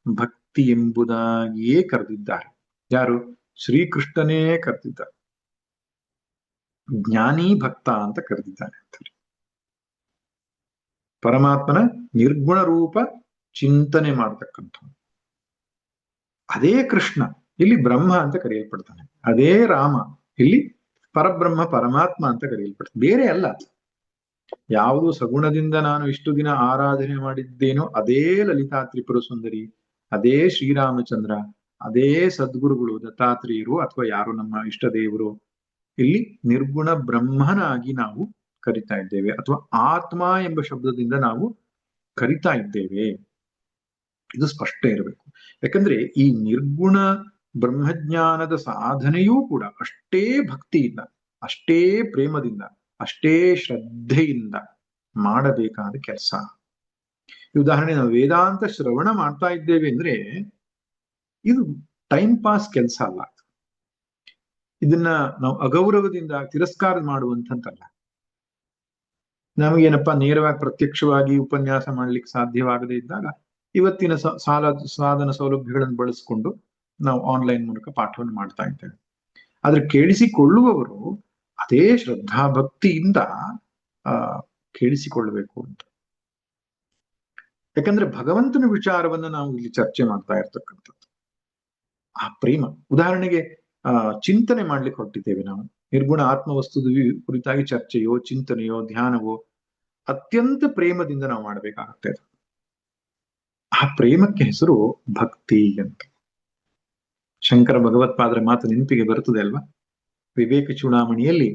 ಭಕ್ತಿ ಎಂಬುದಾಗಿಯೇ ಕರೆದಿದ್ದಾರೆ. ಯಾರು? ಶ್ರೀಕೃಷ್ಣನೇ ಕರೆದಿದ್ದಾರೆ. ಜ್ಞಾನಿ ಭಕ್ತ ಅಂತ ಕರೆದಿದ್ದಾನೆ ಅಂತ. ಪರಮಾತ್ಮನ ನಿರ್ಗುಣ ರೂಪ ಚಿಂತನೆ ಮಾಡತಕ್ಕಂಥ ಅದೇ ಕೃಷ್ಣ ಇಲ್ಲಿ ಬ್ರಹ್ಮ ಅಂತ ಕರೆಯಲ್ಪಡ್ತಾನೆ. ಅದೇ ರಾಮ ಇಲ್ಲಿ ಪರಬ್ರಹ್ಮ, ಪರಮಾತ್ಮ ಅಂತ ಕರೆಯಲ್ಪಡ್ತಾನೆ. ಬೇರೆ ಅಲ್ಲ. ಯಾವುದು ಸಗುಣದಿಂದ ನಾನು ಇಷ್ಟು ದಿನ ಆರಾಧನೆ ಮಾಡಿದ್ದೇನೋ ಅದೇ ಲಲಿತಾ ತ್ರಿಪುರ ಸುಂದರಿ, ಅದೇ ಶ್ರೀರಾಮಚಂದ್ರ, ಅದೇ ಸದ್ಗುರುಗಳು ದತ್ತಾತ್ರೇಯರು ಅಥವಾ ಯಾರು ನಮ್ಮ ಇಷ್ಟ ದೇವರು, ಇಲ್ಲಿ ನಿರ್ಗುಣ ಬ್ರಹ್ಮನಾಗಿ ನಾವು ಕರಿತಾ ಇದ್ದೇವೆ, ಅಥವಾ ಆತ್ಮ ಎಂಬ ಶಬ್ದದಿಂದ ನಾವು ಕರಿತಾ ಇದ್ದೇವೆ. ಇದು ಸ್ಪಷ್ಟ ಇರಬೇಕು. ಯಾಕಂದ್ರೆ ಈ ನಿರ್ಗುಣ ಬ್ರಹ್ಮಜ್ಞಾನದ ಸಾಧನೆಯೂ ಕೂಡ ಅಷ್ಟೇ ಭಕ್ತಿಯಿಂದ, ಅಷ್ಟೇ ಪ್ರೇಮದಿಂದ, ಅಷ್ಟೇ ಶ್ರದ್ಧೆಯಿಂದ ಮಾಡಬೇಕಾದ ಕೆಲಸ. ಉದಾಹರಣೆ, ನಾವು ವೇದಾಂತ ಶ್ರವಣ ಮಾಡ್ತಾ ಇದ್ದೇವೆ ಅಂದ್ರೆ ಇದು ಟೈಮ್ ಪಾಸ್ ಕೆಲಸ ಅಲ್ಲ. ಇದನ್ನ ನಾವು ಅಗೌರವದಿಂದ ತಿರಸ್ಕಾರ ಮಾಡುವಂಥದ್ದಲ್ಲ. ನಮಗೇನಪ್ಪಾ ನೇರವಾಗಿ ಪ್ರತ್ಯಕ್ಷವಾಗಿ ಉಪನ್ಯಾಸ ಮಾಡ್ಲಿಕ್ಕೆ ಸಾಧ್ಯವಾಗದೇ ಇದ್ದಾಗ ಇವತ್ತಿನ ಸಾಧನ ಸೌಲಭ್ಯಗಳನ್ನು ಬಳಸಿಕೊಂಡು ನಾವು ಆನ್ಲೈನ್ ಮೂಲಕ ಪಾಠವನ್ನು ಮಾಡ್ತಾ ಇದ್ದೇವೆ. ಆದ್ರೆ ಕೇಳಿಸಿಕೊಳ್ಳುವವರು ಅದೇ ಶ್ರದ್ಧಾ ಭಕ್ತಿಯಿಂದ ಕೇಳಿಸಿಕೊಳ್ಳಬೇಕು ಅಂತ. ಯಾಕಂದ್ರೆ ಭಗವಂತನ ವಿಚಾರವನ್ನ ನಾವು ಇಲ್ಲಿ ಚರ್ಚೆ ಮಾಡ್ತಾ ಇರ್ತಕ್ಕಂಥದ್ದು ಆ ಪ್ರೇಮ. ಉದಾಹರಣೆಗೆ ಚಿಂತನೆ ಮಾಡ್ಲಿಕ್ಕೆ ಹೊರಟಿದ್ದೇವೆ ನಾವು. ನಿರ್ಗುಣ ಆತ್ಮವಸ್ತುದ ಕುರಿತಾಗಿ ಚರ್ಚೆಯೋ, ಚಿಂತನೆಯೋ, ಧ್ಯಾನವೋ ಅತ್ಯಂತ ಪ್ರೇಮದಿಂದ ನಾವು ಮಾಡಬೇಕಾಗುತ್ತೆ. ಆ ಪ್ರೇಮಕ್ಕೆ ಹೆಸರು ಭಕ್ತಿ ಅಂತ. ಶಂಕರ ಭಗವತ್ಪಾದರ ಮಾತು ನೆನಪಿಗೆ ಬರುತ್ತದೆ ಅಲ್ವಾ? ವಿವೇಕ ಚೂಡಾಮಣಿಯಲ್ಲಿ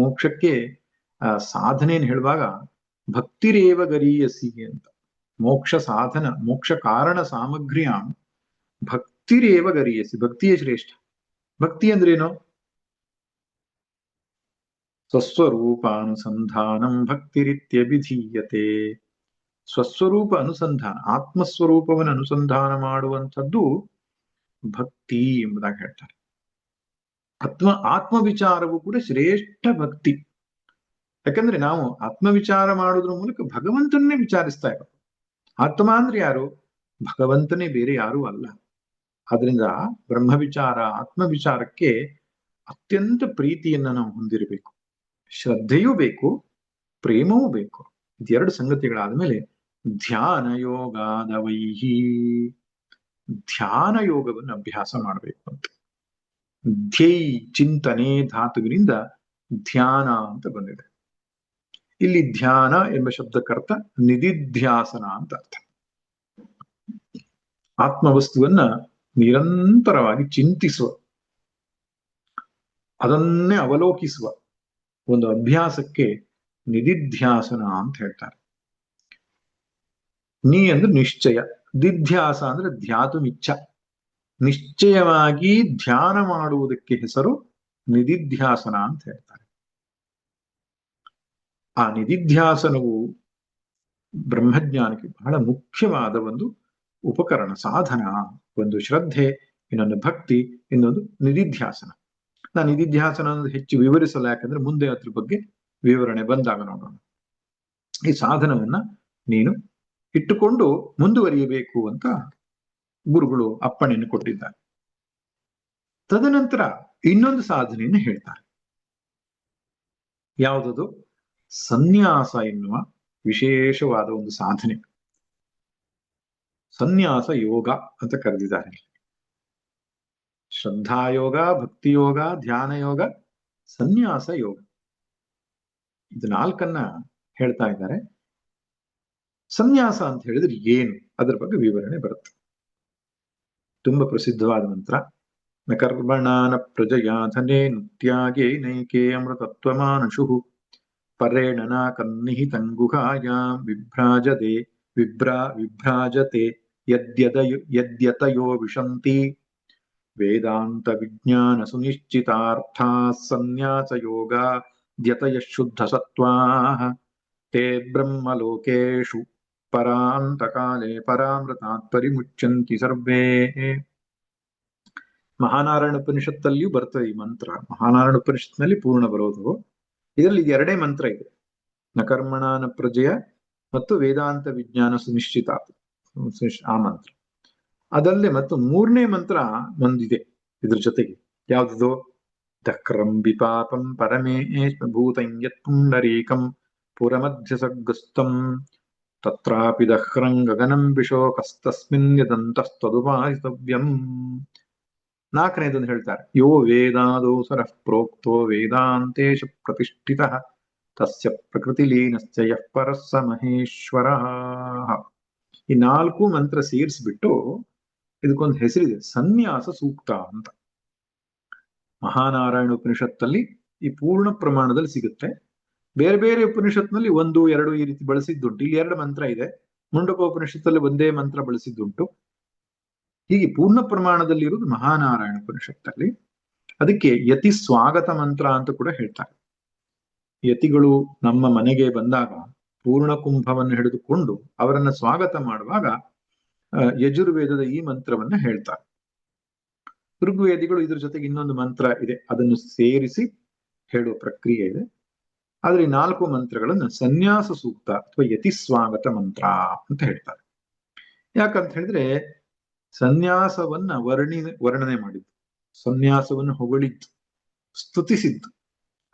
ಮೋಕ್ಷಕ್ಕೆ ಸಾಧನೆಯನ್ನು ಹೇಳುವಾಗ ಭಕ್ತಿರೇವ ಗರೀಯಸಿ ಅಂತ. ಮೋಕ್ಷ ಸಾಧನ, ಮೋಕ್ಷ ಕಾರಣ ಸಾಮಗ್ರಿಯ ಭಕ್ತಿರೇವ ಗರಿಯಸಿ, ಭಕ್ತಿಯೇ ಶ್ರೇಷ್ಠ. ಭಕ್ತಿ ಅಂದ್ರೇನು? ಸ್ವಸ್ವರೂಪಾನುಸಂಧಾನಂ ಭಕ್ತಿರಿತ್ಯಭಿಧೀಯತೆ. ಸ್ವಸ್ವರೂಪ ಅನುಸಂಧಾನ, ಆತ್ಮಸ್ವರೂಪವನ್ನು ಅನುಸಂಧಾನ ಮಾಡುವಂಥದ್ದು ಭಕ್ತಿ ಎಂಬುದಾಗಿ ಹೇಳ್ತಾರೆ. ಆತ್ಮವಿಚಾರವು ಕೂಡ ಶ್ರೇಷ್ಠ ಭಕ್ತಿ. ಯಾಕಂದ್ರೆ ನಾವು ಆತ್ಮವಿಚಾರ ಮಾಡೋದ್ರ ಮೂಲಕ ಭಗವಂತನ್ನೇ ವಿಚಾರಿಸ್ತಾ ಇರೋದು. ಆತ್ಮ ಅಂದ್ರೆ ಯಾರು? ಭಗವಂತನೇ, ಬೇರೆ ಯಾರೂ ಅಲ್ಲ. ಆದ್ರಿಂದ ಬ್ರಹ್ಮವಿಚಾರ, ಆತ್ಮವಿಚಾರಕ್ಕೆ ಅತ್ಯಂತ ಪ್ರೀತಿಯನ್ನ ನಾವು ಹೊಂದಿರಬೇಕು. ಶ್ರದ್ಧೆಯೂ ಬೇಕು, ಪ್ರೇಮವೂ ಬೇಕು. ಇದೆರಡು ಸಂಗತಿಗಳಾದ್ಮೇಲೆ ಧ್ಯಾನ ಯೋಗಾದವೈಹಿ, ಧ್ಯಾನ ಯೋಗವನ್ನು ಅಭ್ಯಾಸ ಮಾಡಬೇಕು ಅಂತ. ಧ್ಯೈ ಚಿಂತನೆ ಧಾತುವಿನಿಂದ ಧ್ಯಾನ ಅಂತ ಬಂದಿದೆ. ಇಲ್ಲಿ ಧ್ಯಾನ ಎಂಬ ಶಬ್ದಕ್ಕರ್ಥ ನಿಧಿಧ್ಯಾಸನ ಅಂತ ಅರ್ಥ. ಆತ್ಮವಸ್ತುವನ್ನ ನಿರಂತರವಾಗಿ ಚಿಂತಿಸುವ, ಅದನ್ನೇ ಅವಲೋಕಿಸುವ ಒಂದು ಅಭ್ಯಾಸಕ್ಕೆ ನಿಧಿಧ್ಯಾಸನ ಅಂತ ಹೇಳ್ತಾರೆ. ನೀ ಅಂದ್ರೆ ನಿಶ್ಚಯ, ದಿಧ್ಯಾಸ ಅಂದ್ರೆ ಧ್ಯಾತುಮಿಚ್ಛ, ನಿಶ್ಚಯವಾಗಿ ಧ್ಯಾನ ಮಾಡುವುದಕ್ಕೆ ಹೆಸರು ನಿಧಿಧ್ಯಾಸನ ಅಂತ ಹೇಳ್ತಾರೆ. ಆ ನಿಧಿಧ್ಯಾಸನವು ಬ್ರಹ್ಮಜ್ಞಾನಕ್ಕೆ ಬಹಳ ಮುಖ್ಯವಾದ ಒಂದು ಉಪಕರಣ, ಸಾಧನ. ಒಂದು ಶ್ರದ್ಧೆ, ಇನ್ನೊಂದು ಭಕ್ತಿ, ಇನ್ನೊಂದು ನಿಧಿಧ್ಯಾಸನ. ನಾನು ನಿಧಿಧ್ಯಾಸನ ಹೆಚ್ಚು ವಿವರಿಸಲ್ಲ, ಯಾಕಂದ್ರೆ ಮುಂದೆ ಅದ್ರ ಬಗ್ಗೆ ವಿವರಣೆ ಬಂದಾಗ ನೋಡೋಣ. ಈ ಸಾಧನವನ್ನ ನೀನು ಇಟ್ಟುಕೊಂಡು ಮುಂದುವರಿಯಬೇಕು ಅಂತ ಗುರುಗಳು ಅಪ್ಪಣೆಯನ್ನು ಕೊಟ್ಟಿದ್ದಾರೆ. ತದನಂತರ ಇನ್ನೊಂದು ಸಾಧನೆಯನ್ನು ಹೇಳ್ತಾರೆ. ಯಾವುದದು? ಸನ್ಯಾಸ ಎನ್ನುವ ವಿಶೇಷವಾದ ಒಂದು ಸಾಧನೆ. ಸನ್ಯಾಸ ಯೋಗ ಅಂತ ಕರೆದಿದ್ದಾರೆ. ಶ್ರದ್ಧಾಯೋಗ, ಭಕ್ತಿಯೋಗ, ಧ್ಯಾನ ಯೋಗ, ಸನ್ಯಾಸ ಯೋಗ, ಇದು ನಾಲ್ಕನ್ನ ಹೇಳ್ತಾ ಇದ್ದಾರೆ. ಸನ್ಯಾಸ ಅಂತ ಹೇಳಿದ್ರೆ ಏನು, ಅದರ ಬಗ್ಗೆ ವಿವರಣೆ ಬರುತ್ತೆ. ತುಂಬಾ ಪ್ರಸಿದ್ಧವಾದ ಮಂತ್ರ. ನ ಕರ್ಮಣಾನ ಪ್ರಜಯಾ ಧನೇ ನುತ್ಯಾಗೇ ನೈಕೆ ಅಮೃತತ್ವಮಾನುಷು ಪರೇಣ ನ ಕನ್ನಿಹಿತಂ ಗುಹಾಯಾಂ ವಿಭ್ರಾಜತೆ ಯದ್ಯತಯೋ ವಿಶಂತಿ ವೇದಾಂತ ವಿಜ್ಞಾನ ಸುನಿಶ್ಚಿತಾರ್ಥಾ ಸನ್ಯಾಸ ಯೋಗ ದ್ಯತಯ ಶುದ್ಧ ಸತ್ವಾಃ ತೇ ಬ್ರಹ್ಮಲೋಕೇಶು ಪರಾಂತಕಾಲೇ ಪರಾಮೃತಾತ್ ಪರಿಮುಚ್ಯಂತಿ ಸರ್ವೇ. ಮಹಾನಾರಾಯಣ ಉಪನಿಷತ್ತಲ್ಲಿಯೂ ಬರ್ತದೆ ಈ ಮಂತ್ರ. ಮಹಾನಾರಾಯಣ ಉಪನಿಷತ್ನಲ್ಲಿ ಪೂರ್ಣ ಬರೋದು. ಇದರಲ್ಲಿ ಎರಡೇ ಮಂತ್ರ ಇದೆ, ನ ಕರ್ಮಣಾನ ಪ್ರಜಯ ಮತ್ತು ವೇದಾಂತ ವಿಜ್ಞಾನ ಸುನಿಶ್ಚಿತ, ಆ ಮಂತ್ರ. ಅದಲ್ಲದೆ ಮತ್ತು ಮೂರನೇ ಮಂತ್ರ ಒಂದಿದೆ ಇದ್ರ ಜೊತೆಗೆ. ಯಾವ್ದು? ದಕ್ರಂಬಿ ಪಾಪಂ ಪರಮೇ ಭೂತಂ ಯತ್ ಪುಂಡರೀಕಂ ಪುರಮಧ್ಯ ಸರ್ಗಸ್ಥಂ ತತ್ರಾಪಿ ದಹ್ರಂ ಗಗನಂ ವಿಶೋಕಸ್ತಸ್ಮಿನ್ ಯದಂತಸ್ತದುಪಾಸಿತವ್ಯಂ. ನಾಲ್ಕನೇದನ್ನು ಹೇಳ್ತಾರೆ. ಯೋ ವೇದಾದೋಸರಃ ಪ್ರೋಕ್ತೋ ವೇದಾಂತೇಶ ಪ್ರತಿಷ್ಠಿತಃ ತಸ್ಯ ಪ್ರಕೃತಿಲೀನಸ್ಯ ಯಃ ಪರಃ ಸ ಮಹೇಶ್ವರಃ. ಈ ನಾಲ್ಕು ಮಂತ್ರ ಸೇರಿಸ್ಬಿಟ್ಟು ಇದಕ್ಕೊಂದು ಹೆಸರಿದೆ, ಸನ್ಯಾಸ ಸೂಕ್ತ ಅಂತ. ಮಹಾನಾರಾಯಣ ಉಪನಿಷತ್ತಲ್ಲಿ ಈ ಪೂರ್ಣ ಪ್ರಮಾಣದಲ್ಲಿ ಸಿಗುತ್ತೆ. ಬೇರೆ ಬೇರೆ ಉಪನಿಷತ್ನಲ್ಲಿ 1, 2 ಈ ರೀತಿ ಬಳಸಿದ್ದುಂಟು. ಇಲ್ಲಿ 2 ಮಂತ್ರ ಇದೆ. ಮುಂಡಕ ಉಪನಿಷತ್ತಲ್ಲಿ ಒಂದೇ ಮಂತ್ರ ಬಳಸಿದ್ದುಂಟು. ಹೀಗೆ ಪೂರ್ಣ ಪ್ರಮಾಣದಲ್ಲಿ ಇರುವುದು ಮಹಾನಾರಾಯಣ ಉಪನಿಷತ್ತಲ್ಲಿ. ಅದಕ್ಕೆ ಯತಿ ಸ್ವಾಗತ ಮಂತ್ರ ಅಂತ ಕೂಡ ಹೇಳ್ತಾರೆ. ಯತಿಗಳು ನಮ್ಮ ಮನೆಗೆ ಬಂದಾಗ ಪೂರ್ಣ ಕುಂಭವನ್ನು ಹಿಡಿದುಕೊಂಡು ಅವರನ್ನ ಸ್ವಾಗತ ಮಾಡುವಾಗ ಯಜುರ್ವೇದದ ಈ ಮಂತ್ರವನ್ನ ಹೇಳ್ತಾರೆ. ಋಗ್ವೇದಿಗಳು ಇದ್ರ ಜೊತೆಗೆ ಇನ್ನೊಂದು ಮಂತ್ರ ಇದೆ, ಅದನ್ನು ಸೇರಿಸಿ ಹೇಳುವ ಪ್ರಕ್ರಿಯೆ ಇದೆ. ಆದ್ರೆ ಈ 4 ಮಂತ್ರಗಳನ್ನು ಸನ್ಯಾಸ ಸೂಕ್ತ ಅಥವಾ ಯತಿ ಸ್ವಾಗತ ಮಂತ್ರ ಅಂತ ಹೇಳ್ತಾರೆ. ಯಾಕಂತ ಹೇಳಿದ್ರೆ ಸನ್ಯಾಸವನ್ನ ವರ್ಣನೆ ಮಾಡಿದ್ದು, ಸನ್ಯಾಸವನ್ನು ಹೊಗಳಿದ್ದು, ಸ್ತುತಿಸಿದ್ದು,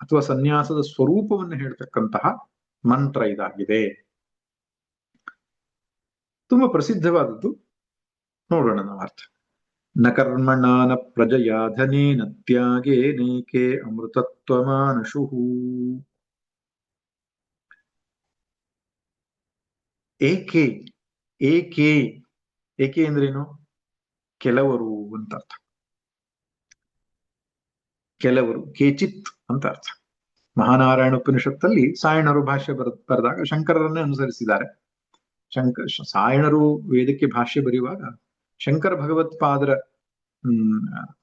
ಅಥವಾ ಸನ್ಯಾಸದ ಸ್ವರೂಪವನ್ನು ಹೇಳ್ತಕ್ಕಂತಹ ಮಂತ್ರ ಇದಾಗಿದೆ. ತುಂಬಾ ಪ್ರಸಿದ್ಧವಾದದ್ದು. ನೋಡೋಣ ನಾವು ಅರ್ಥ. ನ ಕರ್ಮಣಾನ ಪ್ರಜಯಾ ಧನೇನ ತ್ಯಾಗೇ ನೈಕೆ ಅಮೃತತ್ವಮಾನುಷು. ಏಕೆ ಏಕೆ ಏಕೆ ಅಂದ್ರೇನು? ಕೆಲವರು ಅಂತ ಅರ್ಥ. ಕೆಲವರು, ಕೇಚಿತ್ ಅಂತ ಅರ್ಥ. ಮಹಾನಾರಾಯಣ ಉಪನಿಷತ್ತಲ್ಲಿ ಸಾಯಣರು ಭಾಷ್ಯ ಬರೆದಾಗ ಶಂಕರರನ್ನೇ ಅನುಸರಿಸಿದ್ದಾರೆ. ಸಾಯಣರು ವೇದಕ್ಕೆ ಭಾಷ್ಯ ಬರೆಯುವಾಗ ಶಂಕರ ಭಗವತ್ಪಾದರ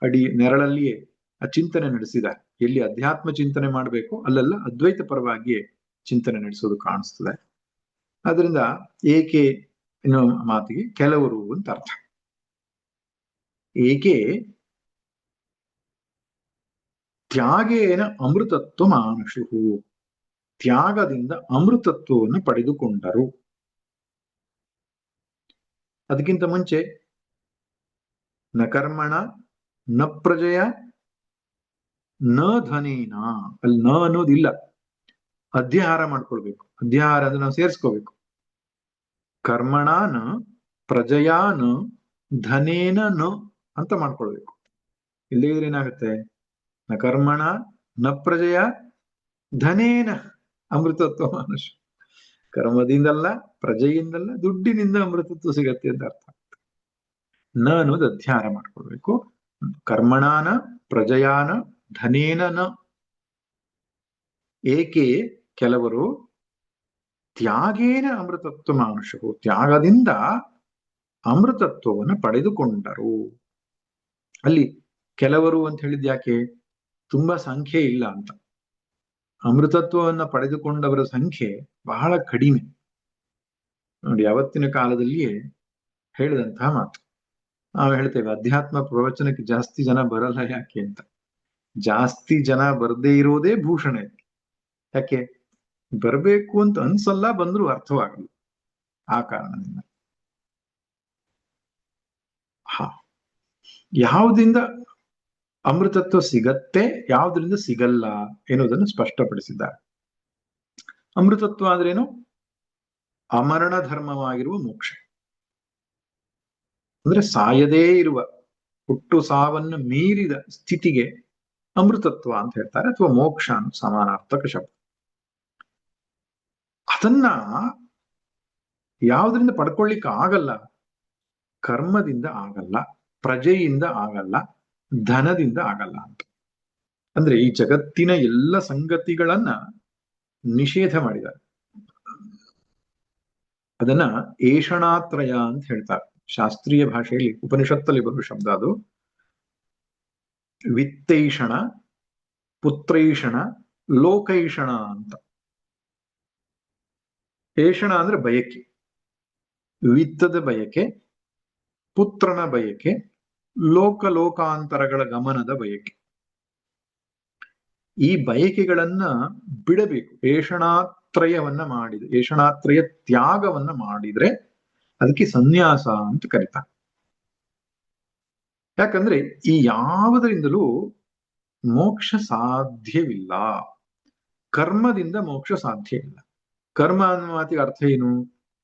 ಅಡಿ ನೆರಳಲ್ಲಿಯೇ ಆ ಚಿಂತನೆ ನಡೆಸಿದ್ದಾರೆ. ಎಲ್ಲಿ ಅಧ್ಯಾತ್ಮ ಚಿಂತನೆ ಮಾಡಬೇಕು ಅಲ್ಲೆಲ್ಲ ಅದ್ವೈತ ಪರವಾಗಿಯೇ ಚಿಂತನೆ ನಡೆಸೋದು ಕಾಣಿಸ್ತದೆ. ಅದರಿಂದ ಏಕೆ ಎನ್ನುವ ಮಾತಿಗೆ ಕೆಲವರು ಅಂತ ಅರ್ಥ. ಏಕೆ ತ್ಯಾಗೇನ ಅಮೃತತ್ವ ಮಾನುಷು, ತ್ಯಾಗದಿಂದ ಅಮೃತತ್ವವನ್ನು ಪಡೆದುಕೊಂಡರು. ಅದಕ್ಕಿಂತ ಮುಂಚೆ ನ ಕರ್ಮಣ ನ ಪ್ರಜೆಯ ನ ಧನೇನ, ಅಲ್ಲಿ ನ ಅನ್ನೋದಿಲ್ಲ, ಅಧ್ಯಾಹಾರ ಮಾಡ್ಕೊಳ್ಬೇಕು. ಅಧ್ಯಾಹಾರ ಅಂದ್ರೆ ನಾವು ಸೇರಿಸ್ಕೋಬೇಕು. ಕರ್ಮಣ ನ ಪ್ರಜೆಯ ನ ಧನೇನ ನ ಅಂತ ಮಾಡ್ಕೊಳ್ಬೇಕು. ಇಲ್ಲೇ ಇದ್ರೆ ಏನಾಗುತ್ತೆ, ನ ಕರ್ಮಣ ನ ಪ್ರಜೆಯ ಧನೇನ ಅಮೃತತ್ವ ಮನುಷ್ಯ. ಕರ್ಮದಿಂದಲ್ಲ, ಪ್ರಜೆಯಿಂದಲ್ಲ, ದುಡ್ಡಿನಿಂದ ಅಮೃತತ್ವ ಸಿಗತ್ತೆ ಅಂತ ಅರ್ಥ. ನ ಅನ್ನೋದು ಅಧ್ಯಾಹಾರ ಮಾಡ್ಕೊಳ್ಬೇಕು. ಕರ್ಮಣಾನ ಪ್ರಜಯಾನ ಧನೇನ ನ. ಏಕೆ ಕೆಲವರು ತ್ಯಾಗೇನ ಅಮೃತತ್ವ ಮಾನುಷರು, ತ್ಯಾಗದಿಂದ ಅಮೃತತ್ವವನ್ನು ಪಡೆದುಕೊಂಡರು. ಅಲ್ಲಿ ಕೆಲವರು ಅಂತ ಹೇಳಿದ್ ಯಾಕೆ, ತುಂಬಾ ಸಂಖ್ಯೆ ಇಲ್ಲ ಅಂತ. ಅಮೃತತ್ವವನ್ನ ಪಡೆದುಕೊಂಡವರ ಸಂಖ್ಯೆ ಬಹಳ ಕಡಿಮೆ. ನೋಡಿ, ಯಾವತ್ತಿನ ಕಾಲದಲ್ಲಿಯೇ ಹೇಳಿದಂತಹ ಮಾತು ನಾವು ಹೇಳ್ತೇವೆ, ಅಧ್ಯಾತ್ಮ ಪ್ರವಚನಕ್ಕೆ ಜಾಸ್ತಿ ಜನ ಬರಲ್ಲ ಯಾಕೆ ಅಂತ. ಜಾಸ್ತಿ ಜನ ಬರದೇ ಇರೋದೇ ಭೂಷಣ. ಯಾಕೆ ಬರಬೇಕು ಅಂತ ಅನ್ಸಲ್ಲ, ಬಂದ್ರು ಅರ್ಥವಾಗಲ್ಲ. ಆ ಕಾರಣದಿಂದ ಯಾವುದರಿಂದ ಅಮೃತತ್ವ ಸಿಗತ್ತೆ, ಯಾವುದರಿಂದ ಸಿಗಲ್ಲ ಎನ್ನುವುದನ್ನು ಸ್ಪಷ್ಟಪಡಿಸಿದ್ದಾರೆ. ಅಮೃತತ್ವ ಆದ್ರೇನು? ಅಮರಣ ಧರ್ಮವಾಗಿರುವ ಮೋಕ್ಷ, ಅಂದ್ರೆ ಸಾಯದೇ ಇರುವ, ಹುಟ್ಟು ಸಾವನ್ನು ಮೀರಿದ ಸ್ಥಿತಿಗೆ ಅಮೃತತ್ವ ಅಂತ ಹೇಳ್ತಾರೆ, ಅಥವಾ ಮೋಕ್ಷ ಅಂತ ಸಮಾನಾರ್ಥಕ ಶಬ್ದ. ಅದನ್ನ ಯಾವುದರಿಂದ ಪಡ್ಕೊಳ್ಳಿಕ್ಕೆ ಆಗಲ್ಲ? ಕರ್ಮದಿಂದ ಆಗಲ್ಲ, ಪ್ರಜೆಯಿಂದ ಆಗಲ್ಲ, ಧನದಿಂದ ಆಗಲ್ಲ ಅಂತ. ಅಂದ್ರೆ ಈ ಜಗತ್ತಿನ ಎಲ್ಲ ಸಂಗತಿಗಳನ್ನ ನಿಷೇಧ ಮಾಡಿದ್ದಾರೆ. ಅದನ್ನ ಏಷಣಾತ್ರಯ ಅಂತ ಹೇಳ್ತಾರೆ ಶಾಸ್ತ್ರೀಯ ಭಾಷೆಯಲ್ಲಿ. ಉಪನಿಷತ್ತಲ್ಲಿ ಬರುವ ಶಬ್ದ ಅದು. ವಿತ್ತೈಷಣ, ಪುತ್ರೈಷಣ, ಲೋಕೈಷಣ ಅಂತ. ಏಷಣ ಅಂದ್ರೆ ಬಯಕೆ, ವಿತ್ತದ ಬಯಕೆ, ಪುತ್ರನ ಬಯಕೆ, ಲೋಕಾಂತರಗಳ ಗಮನದ ಬಯಕೆ. ಈ ಬಯಕೆಗಳನ್ನ ಬಿಡಬೇಕು. ಏಷಣಾತ್ರಯವನ್ನ ಮಾಡಿದ್ರೆ, ಏಷಣಾತ್ರಯ ತ್ಯಾಗವನ್ನ ಮಾಡಿದ್ರೆ ಅದಕ್ಕೆ ಸನ್ಯಾಸ ಅಂತ ಕರೀತಾರೆ. ಯಾಕಂದ್ರೆ ಈ ಯಾವುದರಿಂದಲೂ ಮೋಕ್ಷ ಸಾಧ್ಯವಿಲ್ಲ. ಕರ್ಮದಿಂದ ಮೋಕ್ಷ ಸಾಧ್ಯ ಇಲ್ಲ. ಕರ್ಮ ಅನ್ನೋ ಮಾತಿಗೆ ಅರ್ಥ ಏನು?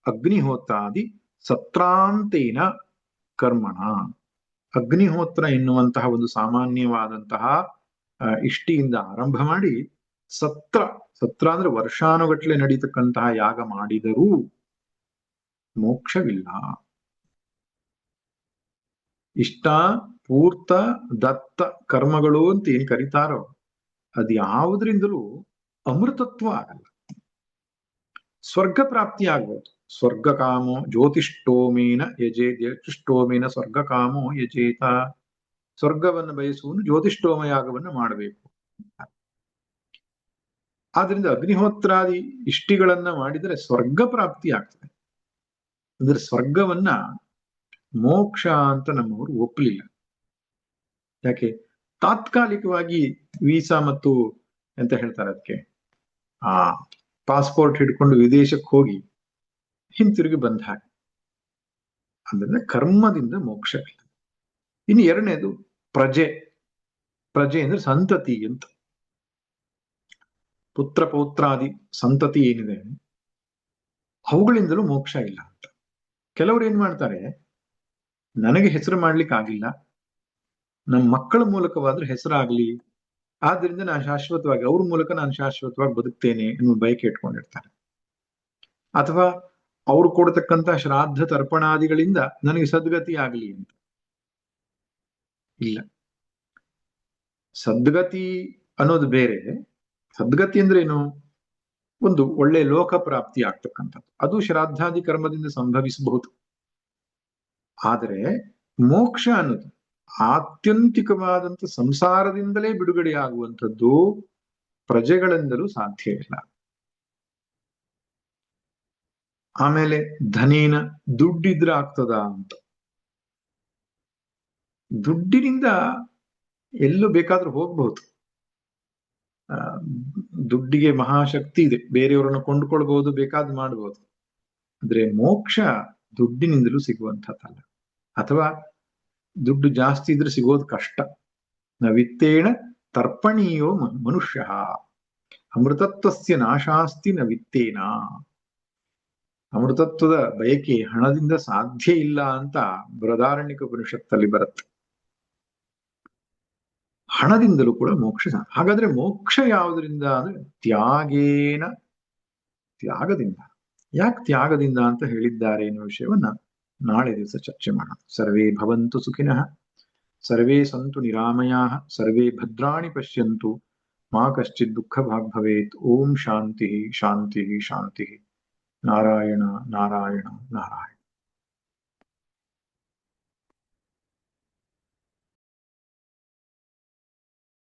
ಅಗ್ನಿಹೋತ್ರಾದಿ ಸತ್ರಾಂತೇನ ಕರ್ಮಣ. ಅಗ್ನಿಹೋತ್ರ ಎನ್ನುವಂತಹ ಒಂದು ಸಾಮಾನ್ಯವಾದಂತಹ ಇಷ್ಟಿಯಿಂದ ಆರಂಭ ಮಾಡಿ ಸತ್ರ ಅಂದ್ರೆ ವರ್ಷಾನುಗಟ್ಲೆ ನಡೀತಕ್ಕಂತಹ ಯಾಗ ಮಾಡಿದರೂ ಮೋಕ್ಷವಿಲ್ಲ. ಇಷ್ಟ ಪೂರ್ತ ದತ್ತ ಕರ್ಮಗಳು ಅಂತ ಏನ್ ಕರೀತಾರೋ ಅದು ಯಾವುದರಿಂದಲೂ ಅಮೃತತ್ವ ಆಗಲ್ಲ. ಸ್ವರ್ಗ ಪ್ರಾಪ್ತಿ ಆಗ್ಬೋದು. ಸ್ವರ್ಗ ಕಾಮೋ ಜ್ಯೋತಿಷ್ಠೋಮೇನ ಜ್ಯೋತಿಷ್ಠೋಮೇನ ಸ್ವರ್ಗ ಕಾಮೋ ಯಜೇತ. ಸ್ವರ್ಗವನ್ನು ಬಯಸುವನು ಜ್ಯೋತಿಷ್ಠೋಮ ಯಾಗವನ್ನು ಮಾಡಬೇಕು. ಆದ್ರಿಂದ ಅಗ್ನಿಹೋತ್ರಾದಿ ಇಷ್ಟಿಗಳನ್ನ ಮಾಡಿದರೆ ಸ್ವರ್ಗ ಪ್ರಾಪ್ತಿ ಆಗ್ತದೆ. ಅಂದ್ರೆ ಸ್ವರ್ಗವನ್ನ ಮೋಕ್ಷ ಅಂತ ನಮ್ಮವರು ಒಪ್ಪಲಿಲ್ಲ. ಯಾಕೆ? ತಾತ್ಕಾಲಿಕವಾಗಿ ವೀಸಾ ಮತ್ತು ಎಂತ ಹೇಳ್ತಾರೆ ಅದಕ್ಕೆ, ಪಾಸ್ಪೋರ್ಟ್ ಹಿಡ್ಕೊಂಡು ವಿದೇಶಕ್ಕೆ ಹೋಗಿ ಹಿಂತಿರುಗಿ ಬಂದ ಹಾಗೆ. ಅಂದ್ರೆ ಕರ್ಮದಿಂದ ಮೋಕ್ಷವಿಲ್ಲ. ಇನ್ನು ಎರಡನೇದು ಪ್ರಜೆ. ಪ್ರಜೆ ಅಂದ್ರೆ ಸಂತತಿ ಅಂತ. ಪುತ್ರ ಪೌತ್ರಾದಿ ಸಂತತಿ ಏನಿದೆ ಅವುಗಳಿಂದಲೂ ಮೋಕ್ಷ ಇಲ್ಲ ಅಂತ. ಕೆಲವರು ಏನ್ ಮಾಡ್ತಾರೆ, ನನಗೆ ಹೆಸರು ಮಾಡ್ಲಿಕ್ಕೆ ಆಗಿಲ್ಲ, ನಮ್ಮ ಮಕ್ಕಳ ಮೂಲಕವಾದ್ರೂ ಹೆಸರಾಗ್ಲಿ, ಆದ್ರಿಂದ ನಾನು ಶಾಶ್ವತವಾಗಿ ಅವ್ರ ಮೂಲಕ ನಾನು ಶಾಶ್ವತವಾಗಿ ಬದುಕ್ತೇನೆ ಎನ್ನುವ ಬಯಕೆ ಇಟ್ಕೊಂಡಿರ್ತಾರೆ. ಅಥವಾ ಅವ್ರು ಕೊಡ್ತಕ್ಕಂತ ಶ್ರಾದ್ದ ತರ್ಪಣಾದಿಗಳಿಂದ ನನಗೆ ಸದ್ಗತಿ ಆಗ್ಲಿ ಅಂತ. ಇಲ್ಲ, ಸದ್ಗತಿ ಅನ್ನೋದು ಬೇರೆ. ಸದ್ಗತಿ ಅಂದ್ರೆ ಏನು? ಒಂದು ಒಳ್ಳೆ ಲೋಕ ಪ್ರಾಪ್ತಿ ಆಗ್ತಕ್ಕಂಥದ್ದು. ಅದು ಶ್ರಾದ್ದಾದಿ ಕರ್ಮದಿಂದ ಸಂಭವಿಸಬಹುದು. ಆದರೆ ಮೋಕ್ಷ ಅನ್ನೋದು ಆತ್ಯಂತಿಕವಾದಂಥ ಸಂಸಾರದಿಂದಲೇ ಬಿಡುಗಡೆಯಾಗುವಂಥದ್ದು ಪ್ರಜೆಗಳಿಂದಲೂ ಸಾಧ್ಯ ಇಲ್ಲ. ಆಮೇಲೆ ಧನೇನ, ದುಡ್ಡಿದ್ರೆ ಆಗ್ತದ ಅಂತ. ದುಡ್ಡಿನಿಂದ ಎಲ್ಲೂ ಬೇಕಾದ್ರೂ ಹೋಗ್ಬಹುದು. ದುಡ್ಡಿಗೆ ಮಹಾಶಕ್ತಿ ಇದೆ, ಬೇರೆಯವರನ್ನು ಕೊಂಡುಕೊಳ್ಬಹುದು, ಬೇಕಾದ್ ಮಾಡಬಹುದು. ಆದ್ರೆ ಮೋಕ್ಷ ದುಡ್ಡಿನಿಂದಲೂ ಸಿಗುವಂಥದ್ದಲ್ಲ. ಅಥವಾ ದುಡ್ಡು ಜಾಸ್ತಿ ಇದ್ರೆ ಸಿಗೋದು ಕಷ್ಟ. ನ ವಿತ್ತೇಣ ತರ್ಪಣೀಯೋ ಮನುಷ್ಯ ಅಮೃತತ್ವಸ್ಯ ನಾಶಾಸ್ತಿ ನ ವಿತ್ತೇನ. ಅಮೃತತ್ವದ ಬಯಕೆ ಹಣದಿಂದ ಸಾಧ್ಯ ಇಲ್ಲ ಅಂತ ಬೃಹದಾರಣ್ಯಕ ಉಪನಿಷತ್ತಲ್ಲಿ ಬರುತ್ತೆ. ಹಣದಿಂದಲೂ ಕೂಡ ಮೋಕ್ಷ. ಹಾಗಾದ್ರೆ ಮೋಕ್ಷ ಯಾವುದರಿಂದ ಅಂದ್ರೆ ತ್ಯಾಗೇನ, ತ್ಯಾಗದಿಂದ. ಯಾಕೆ ತ್ಯಾಗದಿಂದ ಅಂತ ಹೇಳಿದ್ದಾರೆ ಎನ್ನುವ ವಿಷಯವನ್ನ ನಾಳೆ ದಿವಸ ಚರ್ಚೆ ಮಾಡೋಣ. ಸರ್ವೇ ಭವಂತು ಸುಖಿನಃ, ಸರ್ವೇ ಸಂತು ನಿರಾಮಯಾಃ, ಸರ್ವೇ ಭದ್ರಾಣಿ ಪಶ್ಯಂತು, ಮಾ ಕಶ್ಚಿತ್ ದುಃಖ ಭಾಗ್ ಭವೇತ್. ಓಂ ಶಾಂತಿ ಶಾಂತಿ ಶಾಂತಿ. ನಾರಾಯಣ ನಾರಾಯಣ ನಾರಾಯಣ.